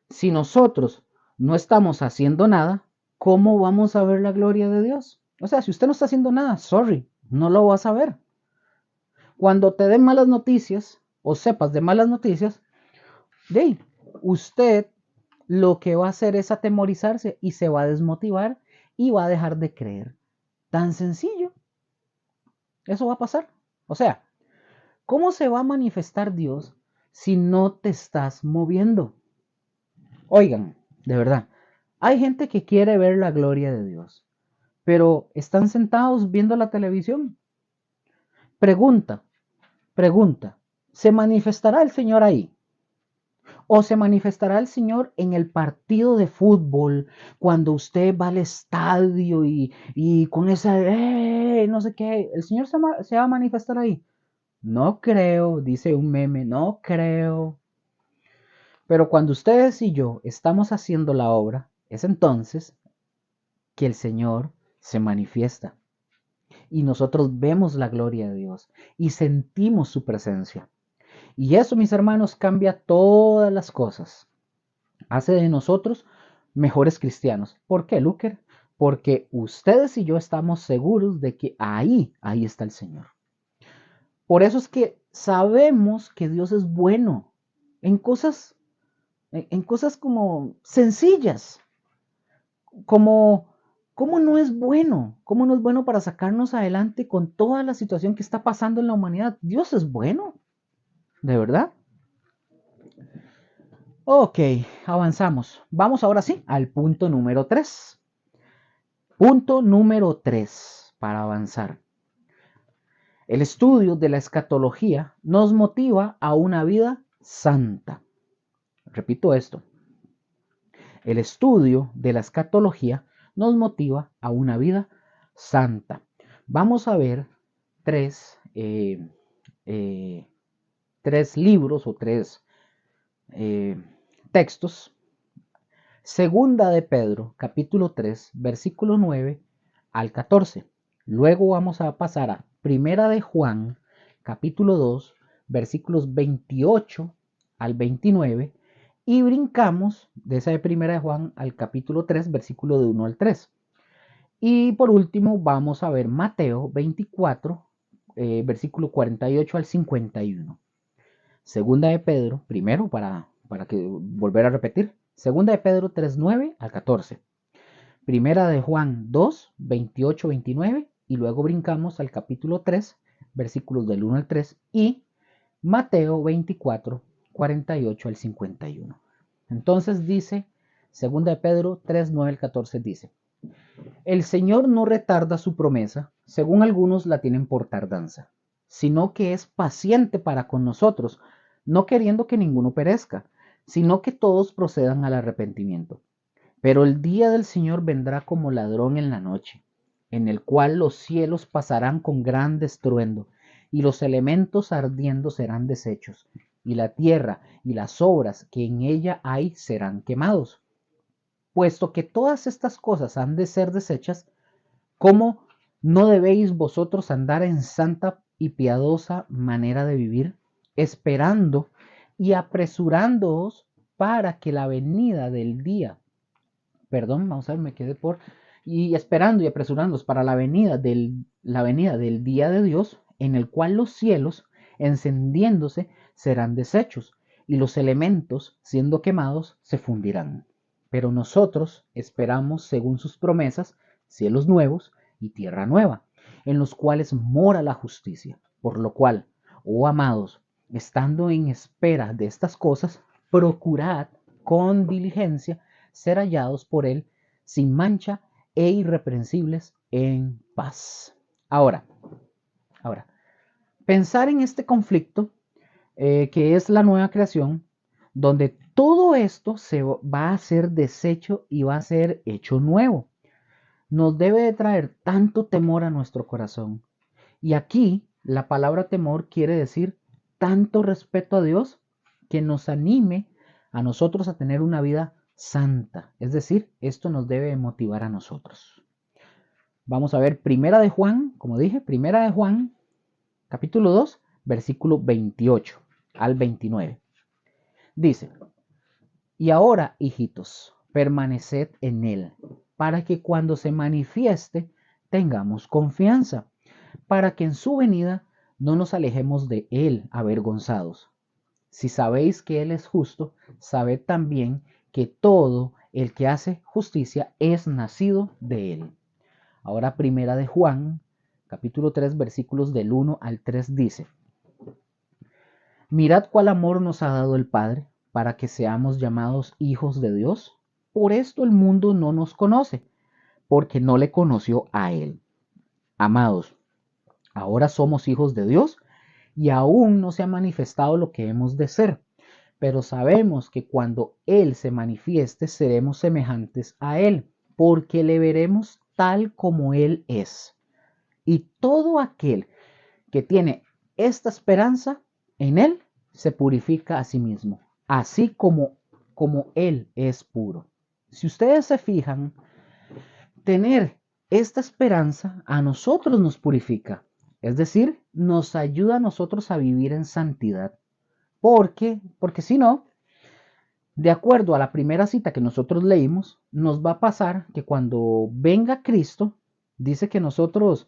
Si nosotros no estamos haciendo nada, ¿cómo vamos a ver la gloria de Dios? O sea, si usted no está haciendo nada, sorry, no lo vas a ver. Cuando te den malas noticias o sepas de malas noticias, de usted lo que va a hacer es atemorizarse y se va a desmotivar y va a dejar de creer. Tan sencillo. Eso va a pasar. O sea, ¿cómo se va a manifestar Dios si no te estás moviendo? Oigan, de verdad, hay gente que quiere ver la gloria de Dios, pero están sentados viendo la televisión. Pregunta, Pregunta, ¿se manifestará el Señor ahí? ¿O se manifestará el Señor en el partido de fútbol, cuando usted va al estadio y con esa, no sé qué, el Señor se va a manifestar ahí? No creo, dice un meme, no creo. Pero cuando ustedes y yo estamos haciendo la obra, es entonces que el Señor se manifiesta y nosotros vemos la gloria de Dios y sentimos su presencia. Y eso, mis hermanos, cambia todas las cosas. Hace de nosotros mejores cristianos. ¿Por qué, Luker? Porque ustedes y yo estamos seguros de que ahí está el Señor. Por eso es que sabemos que Dios es bueno en cosas como sencillas, como cómo no es bueno, cómo no es bueno para sacarnos adelante con toda la situación que está pasando en la humanidad. Dios es bueno, de verdad. Ok, avanzamos. Vamos ahora sí al punto número 3. Punto número 3 para avanzar. El estudio de la escatología nos motiva a una vida santa. Repito esto. El estudio de la escatología nos motiva a una vida santa. Vamos a ver tres, eh, tres libros o tres textos. Segunda de Pedro, capítulo 3, versículo 9 al 14. Luego vamos a pasar a Primera de Juan, capítulo 2, versículos 28 al 29. Y brincamos de esa de Primera de Juan al capítulo 3, versículo de 1 al 3. Y por último vamos a ver Mateo 24, versículo 48 al 51. Segunda de Pedro, primero para que volver a repetir. Segunda de Pedro 3, 9 al 14. Primera de Juan 2, 28, 29. Y luego brincamos al capítulo 3, versículos del 1 al 3. Y Mateo 24, 48 al 51. Entonces dice, segunda de Pedro 3, 9 al 14 dice, el Señor no retarda su promesa, según algunos la tienen por tardanza, sino que es paciente para con nosotros, no queriendo que ninguno perezca, sino que todos procedan al arrepentimiento. Pero el día del Señor vendrá como ladrón en la noche, en el cual los cielos pasarán con gran estruendo, y los elementos ardiendo serán deshechos, y la tierra y las obras que en ella hay serán quemados. Puesto que todas estas cosas han de ser deshechas, ¿cómo no debéis vosotros andar en santa y piadosa manera de vivir, esperando y apresurándoos para que la venida del día, perdón, vamos a ver, me quedé por, y esperando y apresurándoos para la venida del día de Dios, en el cual los cielos, encendiéndose, serán deshechos, y los elementos, siendo quemados, se fundirán. Pero nosotros esperamos, según sus promesas, cielos nuevos y tierra nueva, en los cuales mora la justicia. Por lo cual, oh amados, estando en espera de estas cosas, procurad con diligencia ser hallados por él sin mancha e irreprensibles en paz. Ahora, pensar en este conflicto que es la nueva creación, donde todo esto se va a ser deshecho y va a ser hecho nuevo, nos debe de traer tanto temor a nuestro corazón. Y aquí la palabra temor quiere decir tanto respeto a Dios que nos anime a nosotros a tener una vida santa. Es decir, esto nos debe motivar a nosotros. Vamos a ver Primera de Juan, como dije, Primera de Juan, capítulo 2, versículo 28 al 29. Dice, y ahora, hijitos, permaneced en él, para que cuando se manifieste tengamos confianza, para que en su venida no nos alejemos de él avergonzados. Si sabéis que él es justo, sabed también que todo el que hace justicia es nacido de él. Ahora Primera de Juan, capítulo 3, versículos del 1 al 3 dice, mirad cuál amor nos ha dado el Padre para que seamos llamados hijos de Dios. Por esto el mundo no nos conoce, porque no le conoció a él. Amados, ahora somos hijos de Dios y aún no se ha manifestado lo que hemos de ser. Pero sabemos que cuando Él se manifieste, seremos semejantes a Él, porque le veremos tal como Él es. Y todo aquel que tiene esta esperanza en Él se purifica a sí mismo, así como Él es puro. Si ustedes se fijan, tener esta esperanza a nosotros nos purifica, es decir, nos ayuda a nosotros a vivir en santidad. Porque si no, de acuerdo a la primera cita que nosotros leímos, nos va a pasar que cuando venga Cristo, dice que nosotros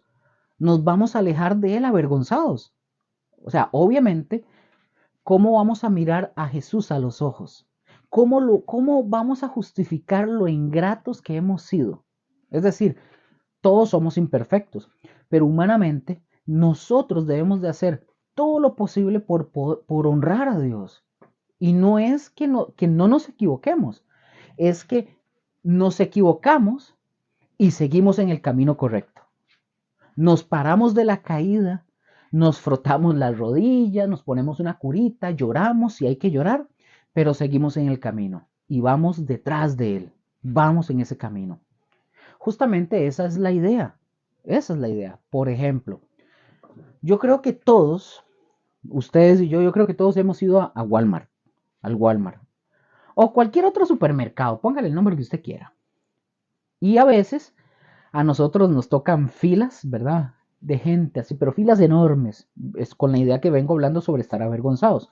nos vamos a alejar de Él avergonzados. O sea, obviamente, ¿cómo vamos a mirar a Jesús a los ojos? ¿Cómo vamos a justificar lo ingratos que hemos sido? Es decir, todos somos imperfectos, pero humanamente nosotros debemos de hacer todo lo posible por honrar a Dios. Y no es que no nos equivoquemos, es que nos equivocamos y seguimos en el camino correcto. Nos paramos de la caída, nos frotamos las rodillas, nos ponemos una curita, lloramos si hay que llorar, pero seguimos en el camino y vamos detrás de él, vamos en ese camino. Justamente esa es la idea, esa es la idea. Por ejemplo, yo creo que todos, ustedes y yo creo que todos hemos ido a Walmart, al Walmart, o cualquier otro supermercado, póngale el nombre que usted quiera. Y a veces a nosotros nos tocan filas, ¿verdad? De gente así, pero filas enormes. Es con la idea que vengo hablando sobre estar avergonzados.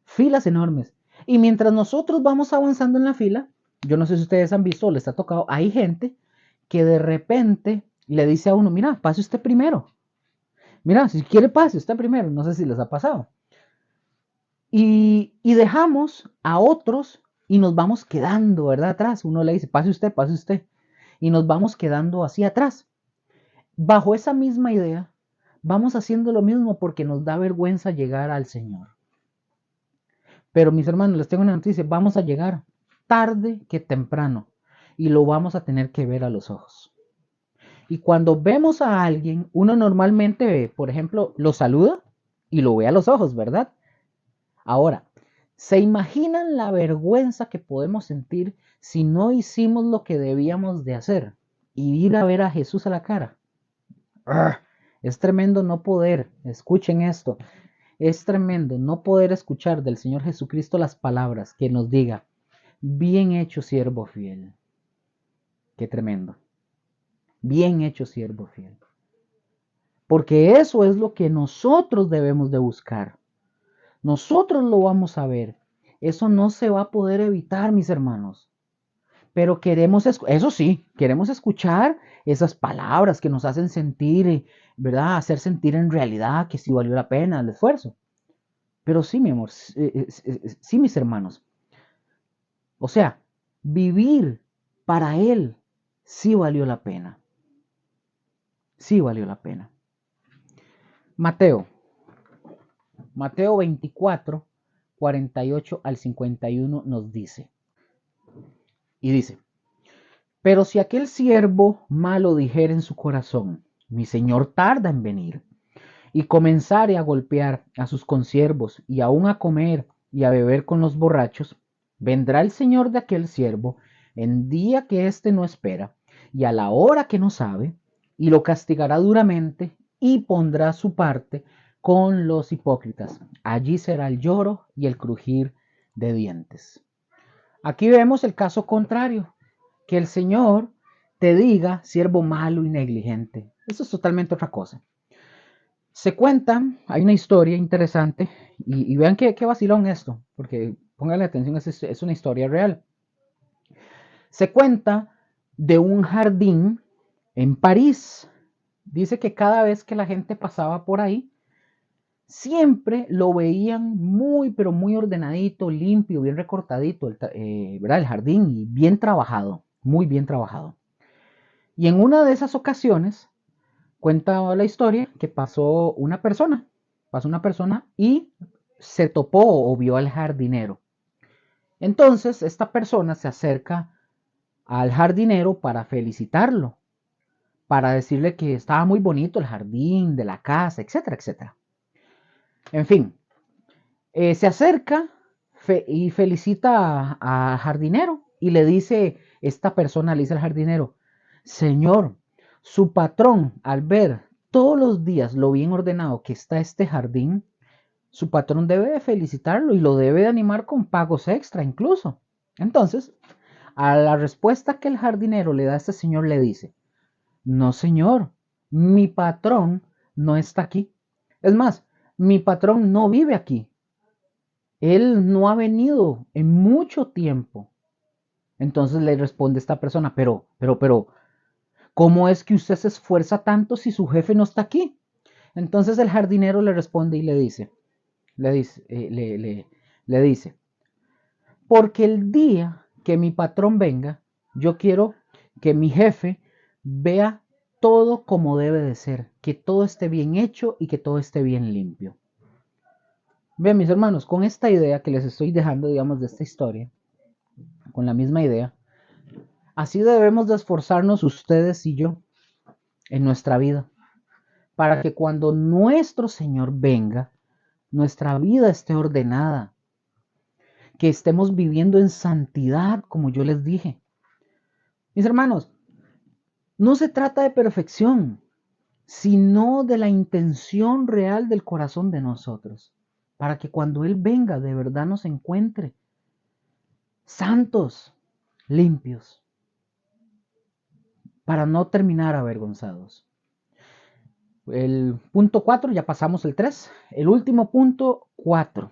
Filas enormes. Y mientras nosotros vamos avanzando en la fila, yo no sé si ustedes han visto o les ha tocado, hay gente que de repente le dice a uno, mira, pase usted primero. Mira, si quiere pase usted primero. No sé si les ha pasado. Y dejamos a otros y nos vamos quedando, ¿verdad? Atrás. Uno le dice, pase usted, pase usted. Y nos vamos quedando así atrás. Bajo esa misma idea, vamos haciendo lo mismo porque nos da vergüenza llegar al Señor. Pero mis hermanos, les tengo una noticia, vamos a llegar tarde que temprano y lo vamos a tener que ver a los ojos. Y cuando vemos a alguien, uno normalmente, por ejemplo, lo saluda y lo ve a los ojos, ¿verdad? Ahora, ¿se imaginan la vergüenza que podemos sentir si no hicimos lo que debíamos de hacer y ir a ver a Jesús a la cara? Es tremendo no poder, escuchen esto, es tremendo no poder escuchar del Señor Jesucristo las palabras que nos diga, bien hecho siervo fiel. Qué tremendo. Bien hecho siervo fiel. Porque eso es lo que nosotros debemos de buscar. Nosotros lo vamos a ver. Eso no se va a poder evitar, mis hermanos. Pero eso sí, queremos escuchar esas palabras que nos hacen sentir, ¿verdad? Hacer sentir en realidad que sí valió la pena el esfuerzo. Pero sí, mi amor, sí, mis hermanos. O sea, vivir para Él sí valió la pena. Sí valió la pena. Mateo 24, 48 al 51 nos dice. Y dice, pero si aquel siervo malo dijera en su corazón, mi señor tarda en venir, y comenzare a golpear a sus consiervos y aun a comer y a beber con los borrachos, vendrá el señor de aquel siervo en día que éste no espera y a la hora que no sabe, y lo castigará duramente y pondrá su parte con los hipócritas. Allí será el lloro y el crujir de dientes. Aquí vemos el caso contrario, que el Señor te diga siervo malo y negligente. Eso es totalmente otra cosa. Se cuenta, hay una historia interesante, y vean qué vacilón esto, porque pónganle atención, es una historia real. Se cuenta de un jardín en París. Dice que cada vez que la gente pasaba por ahí, siempre lo veían muy, pero muy ordenadito, limpio, bien recortadito, ¿verdad? El jardín y bien trabajado, muy bien trabajado. Y en una de esas ocasiones, cuenta la historia que pasó una persona y se topó o vio al jardinero. Entonces, esta persona se acerca al jardinero para felicitarlo, para decirle que estaba muy bonito el jardín de la casa, etcétera, etcétera. En fin, se acerca y felicita al jardinero y le dice, esta persona le dice al jardinero, Señor, su patrón al ver todos los días lo bien ordenado que está este jardín, su patrón debe de felicitarlo y lo debe de animar con pagos extra incluso. Entonces, a la respuesta que el jardinero le da a este señor le dice, no señor, mi patrón no está aquí. Es más, mi patrón no vive aquí. Él no ha venido en mucho tiempo. Entonces le responde esta persona, pero, ¿cómo es que usted se esfuerza tanto si su jefe no está aquí? Entonces el jardinero le responde y le dice, porque el día que mi patrón venga, yo quiero que mi jefe vea todo como debe de ser, que todo esté bien hecho y que todo esté bien limpio. Bien, mis hermanos, con esta idea que les estoy dejando, digamos, de esta historia, con la misma idea, así debemos de esforzarnos ustedes y yo en nuestra vida, para que cuando nuestro Señor venga, nuestra vida esté ordenada, que estemos viviendo en santidad, como yo les dije. Mis hermanos, no se trata de perfección, sino de la intención real del corazón de nosotros, para que cuando Él venga de verdad nos encuentre santos, limpios, para no terminar avergonzados. El punto 4, ya pasamos el 3. El último punto 4,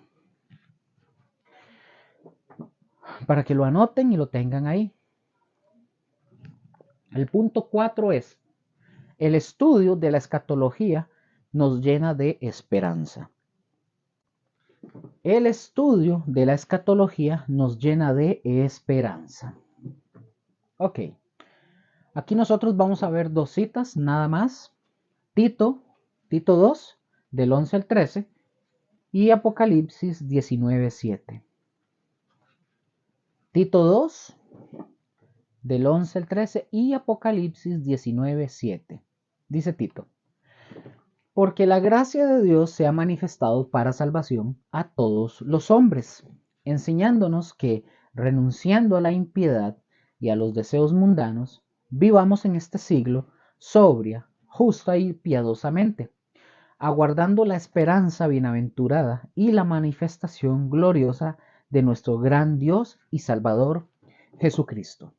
para que lo anoten y lo tengan ahí. El punto 4 es, el estudio de la escatología nos llena de esperanza. El estudio de la escatología nos llena de esperanza. Ok, aquí nosotros vamos a ver dos citas nada más. Tito 2, del 11 al 13, y Apocalipsis 19:7. Tito 2, del 11 al 13, y Apocalipsis 19:7. Dice Tito, porque la gracia de Dios se ha manifestado para salvación a todos los hombres, enseñándonos que, renunciando a la impiedad y a los deseos mundanos, vivamos en este siglo sobria, justa y piadosamente, aguardando la esperanza bienaventurada y la manifestación gloriosa de nuestro gran Dios y Salvador Jesucristo.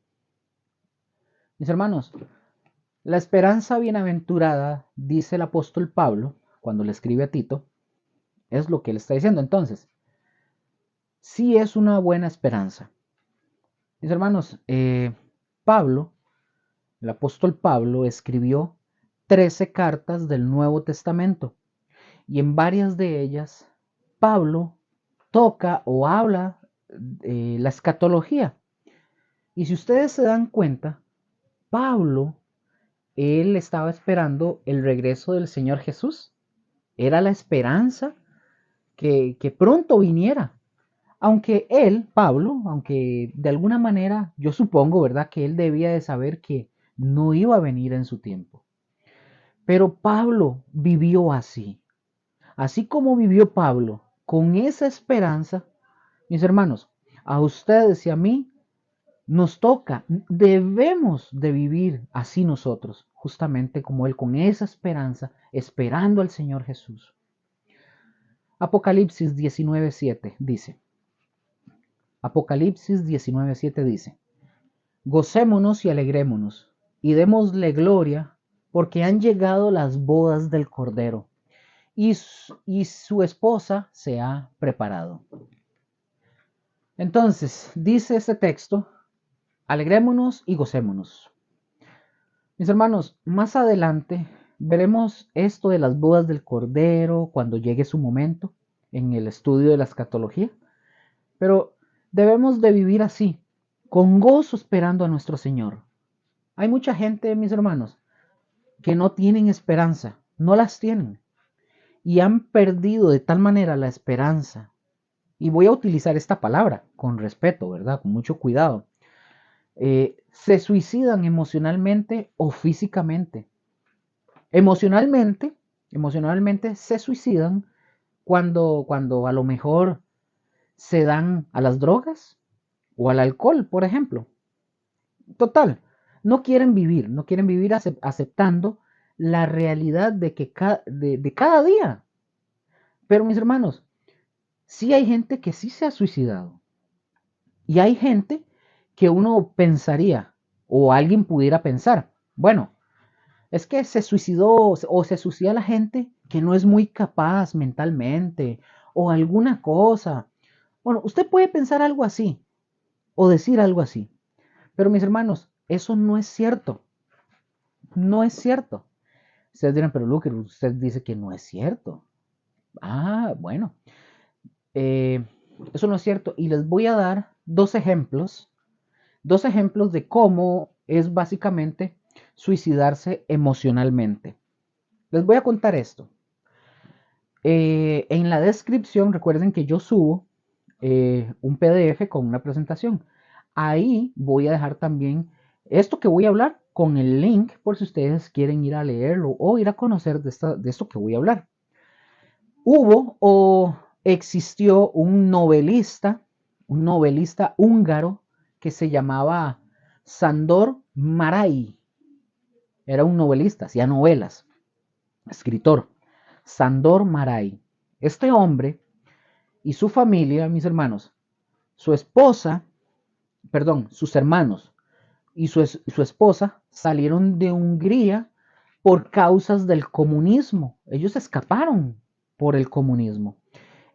Mis hermanos, la esperanza bienaventurada, dice el apóstol Pablo, cuando le escribe a Tito, es lo que él está diciendo. Entonces, sí es una buena esperanza. Mis hermanos, Pablo, el apóstol Pablo, escribió 13 cartas del Nuevo Testamento y en varias de ellas Pablo toca o habla la escatología. Y si ustedes se dan cuenta, Pablo, él estaba esperando el regreso del Señor Jesús. Era la esperanza que pronto viniera. Aunque él, Pablo, aunque de alguna manera yo supongo, ¿verdad?, que él debía de saber que no iba a venir en su tiempo. Pero Pablo vivió así. Así como vivió Pablo, con esa esperanza, mis hermanos, a ustedes y a mí nos toca, debemos de vivir así nosotros, justamente como él, con esa esperanza, esperando al Señor Jesús. Apocalipsis 19:7 dice, Apocalipsis 19:7 dice, gocémonos y alegrémonos, y démosle gloria, porque han llegado las bodas del Cordero, y su esposa se ha preparado. Entonces, dice este texto, alegrémonos y gocémonos. Mis hermanos, más adelante veremos esto de las bodas del Cordero cuando llegue su momento en el estudio de la escatología, pero debemos de vivir así, con gozo esperando a nuestro Señor. Hay mucha gente, mis hermanos, que no tienen esperanza, no las tienen, y han perdido de tal manera la esperanza. Y voy a utilizar esta palabra con respeto, ¿verdad? Con mucho cuidado. Se suicidan emocionalmente o físicamente. Emocionalmente se suicidan cuando a lo mejor se dan a las drogas o al alcohol, por ejemplo. Total, no quieren vivir aceptando la realidad de que de cada día. Pero mis hermanos, sí hay gente que sí se ha suicidado. Y hay gente que uno pensaría, o alguien pudiera pensar, bueno, es que se suicidó o se suicida la gente que no es muy capaz mentalmente o alguna cosa. Bueno, usted puede pensar algo así o decir algo así. Pero mis hermanos, eso no es cierto. No es cierto. Ustedes dirán, pero Luke, usted dice que no es cierto. Ah, bueno. eh, Eso no es cierto. Y les voy a dar dos ejemplos de cómo es básicamente suicidarse emocionalmente. Les voy a contar esto. En la descripción, recuerden que yo subo un PDF con una presentación. Ahí voy a dejar también esto que voy a hablar con el link por si ustedes quieren ir a leerlo o ir a conocer de esto que voy a hablar. Hubo o existió un novelista húngaro que se llamaba Sándor Márai. Era un novelista, hacía novelas, escritor. Sándor Márai. Este hombre y su familia, mis hermanos, su esposa, perdón, sus hermanos y su esposa salieron de Hungría por causas del comunismo. Ellos escaparon por el comunismo.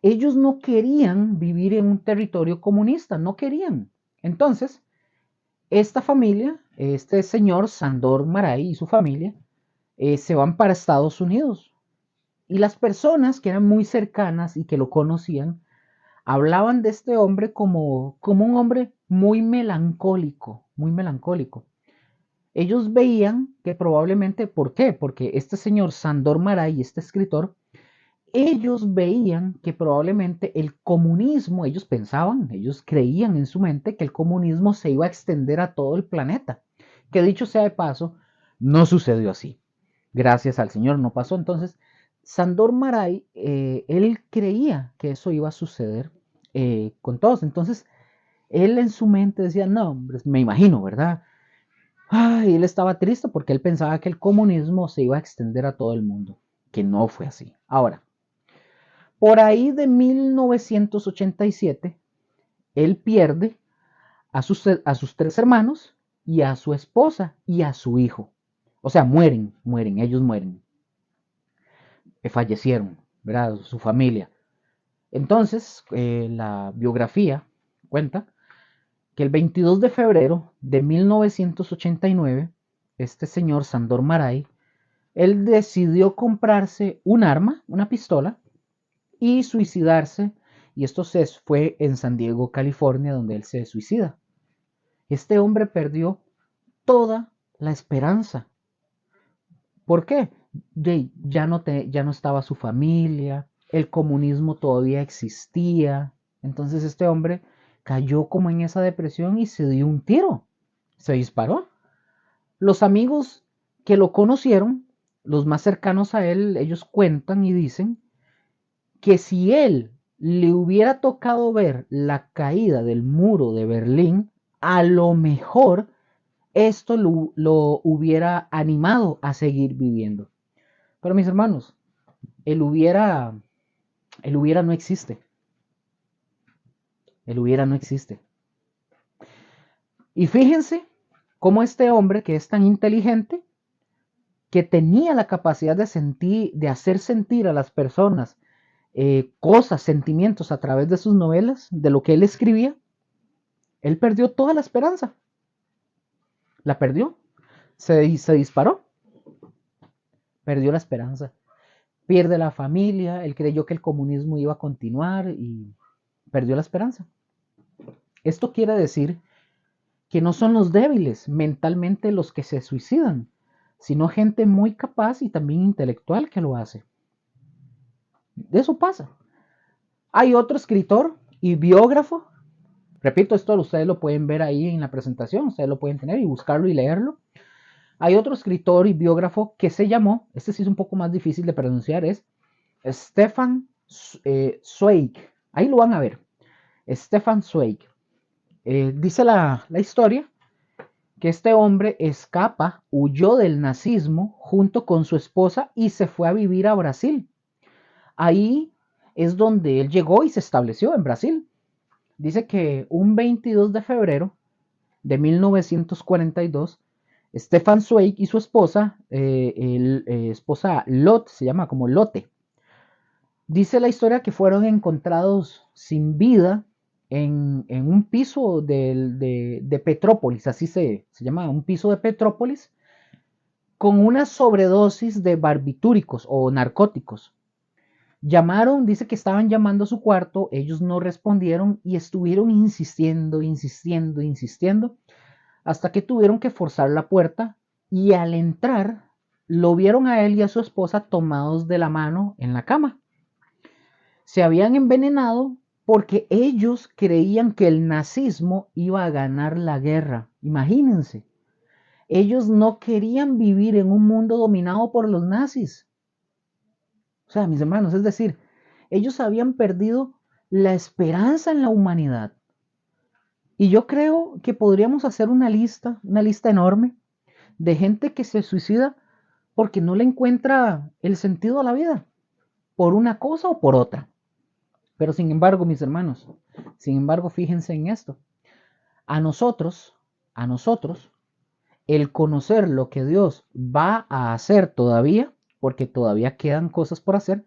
Ellos no querían vivir en un territorio comunista, no querían. Entonces, esta familia, este señor Sándor Márai y su familia, se van para Estados Unidos. Y las personas que eran muy cercanas y que lo conocían, hablaban de este hombre como un hombre muy melancólico, muy melancólico. Ellos veían que probablemente, ¿por qué? Porque este señor Sándor Márai, este escritor, ellos veían que probablemente el comunismo, ellos pensaban, ellos creían en su mente que el comunismo se iba a extender a todo el planeta. Que dicho sea de paso, no sucedió así. Gracias al Señor no pasó. Entonces, Sándor Márai, él creía que eso iba a suceder con todos. Entonces, él en su mente decía, no, hombre, me imagino, ¿verdad? Ay, él estaba triste porque él pensaba que el comunismo se iba a extender a todo el mundo, que no fue así. Ahora, por ahí de 1987, él pierde a sus tres hermanos y a su esposa y a su hijo. O sea, ellos mueren, fallecieron, ¿verdad? Su familia. Entonces, la biografía cuenta que el 22 de febrero de 1989, este señor Sándor Márai, él decidió comprarse un arma, una pistola, y suicidarse. Y esto fue en San Diego, California, donde él se suicida. Este hombre perdió toda la esperanza. ¿Por qué? Ya no estaba su familia, el comunismo todavía existía. Entonces este hombre cayó como en esa depresión y se dio un tiro, se disparó. Los amigos que lo conocieron, los más cercanos a él, ellos cuentan y dicen que si él le hubiera tocado ver la caída del muro de Berlín, a lo mejor esto lo hubiera animado a seguir viviendo. Pero mis hermanos, el hubiera, el hubiera no existe. El hubiera no existe. Y fíjense cómo este hombre que es tan inteligente, que tenía la capacidad de sentir, de hacer sentir a las personas cosas, sentimientos a través de sus novelas, de lo que él escribía, él perdió toda la esperanza. La perdió. Se disparó. Perdió la esperanza. Pierde la familia. Él creyó que el comunismo iba a continuar y perdió la esperanza. Esto quiere decir que no son los débiles mentalmente los que se suicidan, sino gente muy capaz y también intelectual que lo hace. Eso pasa. Hay otro escritor y biógrafo. Repito, esto ustedes lo pueden ver ahí en la presentación, ustedes lo pueden tener y buscarlo y leerlo. Hay otro escritor y biógrafo que se llamó, este sí es un poco más difícil de pronunciar, es Stefan Zweig. Ahí lo van a ver. Stefan Zweig. Dice la historia que este hombre escapa, huyó del nazismo junto con su esposa y se fue a vivir a Brasil. Ahí es donde él llegó y se estableció en Brasil. Dice que un 22 de febrero de 1942, Stefan Zweig y su esposa, esposa Lot, se llama como Lotte, dice la historia que fueron encontrados sin vida en un piso de Petrópolis, así se llama, un piso de Petrópolis, con una sobredosis de barbitúricos o narcóticos. Llamaron, dice que estaban llamando a su cuarto, ellos no respondieron y estuvieron insistiendo, insistiendo, insistiendo, hasta que tuvieron que forzar la puerta y al entrar lo vieron a él y a su esposa tomados de la mano en la cama. Se habían envenenado porque ellos creían que el nazismo iba a ganar la guerra. Imagínense, ellos no querían vivir en un mundo dominado por los nazis. O sea, mis hermanos, es decir, ellos habían perdido la esperanza en la humanidad. Y yo creo que podríamos hacer una lista enorme de gente que se suicida porque no le encuentra el sentido a la vida, por una cosa o por otra. Pero sin embargo, mis hermanos, sin embargo, fíjense en esto. A nosotros, el conocer lo que Dios va a hacer todavía, porque todavía quedan cosas por hacer,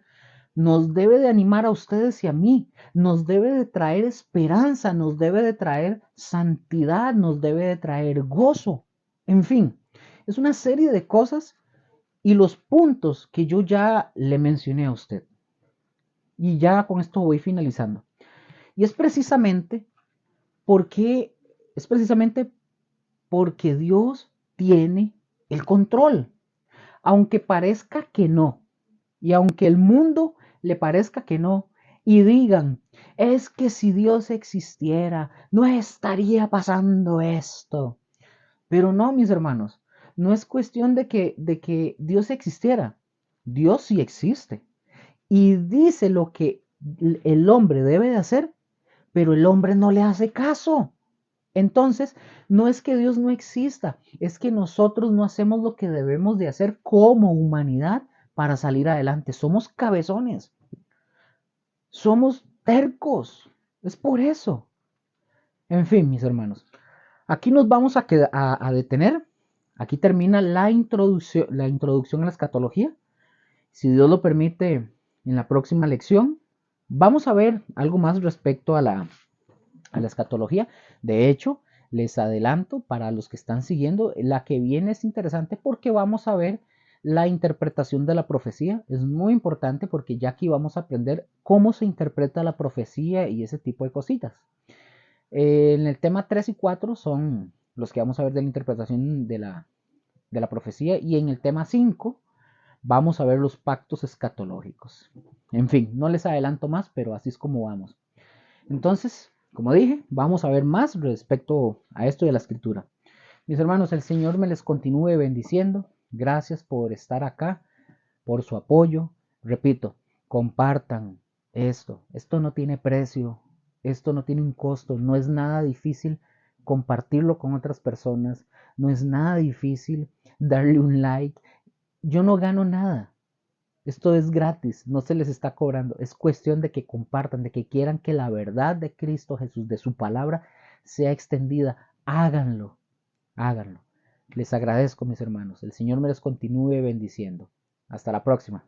nos debe de animar a ustedes y a mí, nos debe de traer esperanza, nos debe de traer santidad, nos debe de traer gozo. En fin, es una serie de cosas y los puntos que yo ya le mencioné a usted. Y ya con esto voy finalizando. Y porque, es precisamente porque Dios tiene el control. Aunque parezca que no, y aunque el mundo le parezca que no, y digan, es que si Dios existiera, no estaría pasando esto. Pero no, mis hermanos, no es cuestión de que Dios existiera. Dios sí existe. Y dice lo que el hombre debe de hacer, pero el hombre no le hace caso. Entonces, no es que Dios no exista, es que nosotros no hacemos lo que debemos de hacer como humanidad para salir adelante. Somos cabezones, somos tercos, es por eso. En fin, mis hermanos, aquí nos vamos a detener. Aquí termina la introducción a la escatología. Si Dios lo permite, en la próxima lección vamos a ver algo más respecto a la escatología. De hecho, les adelanto para los que están siguiendo, la que viene es interesante porque vamos a ver la interpretación de la profecía. Es muy importante porque ya aquí vamos a aprender cómo se interpreta la profecía y ese tipo de cositas. En el tema 3 y 4 son los que vamos a ver de la interpretación de la profecía y en el tema 5 vamos a ver los pactos escatológicos. En fin, no les adelanto más, pero así es como vamos. Entonces, como dije, vamos a ver más respecto a esto de la escritura. Mis hermanos, el Señor me les continúe bendiciendo. Gracias por estar acá, por su apoyo. Repito, compartan esto. Esto no tiene precio, esto no tiene un costo, no es nada difícil compartirlo con otras personas, no es nada difícil darle un like. Yo no gano nada. Esto es gratis, no se les está cobrando. Es cuestión de que compartan, de que quieran que la verdad de Cristo Jesús, de su palabra, sea extendida. Háganlo, háganlo. Les agradezco, mis hermanos. El Señor me les continúe bendiciendo. Hasta la próxima.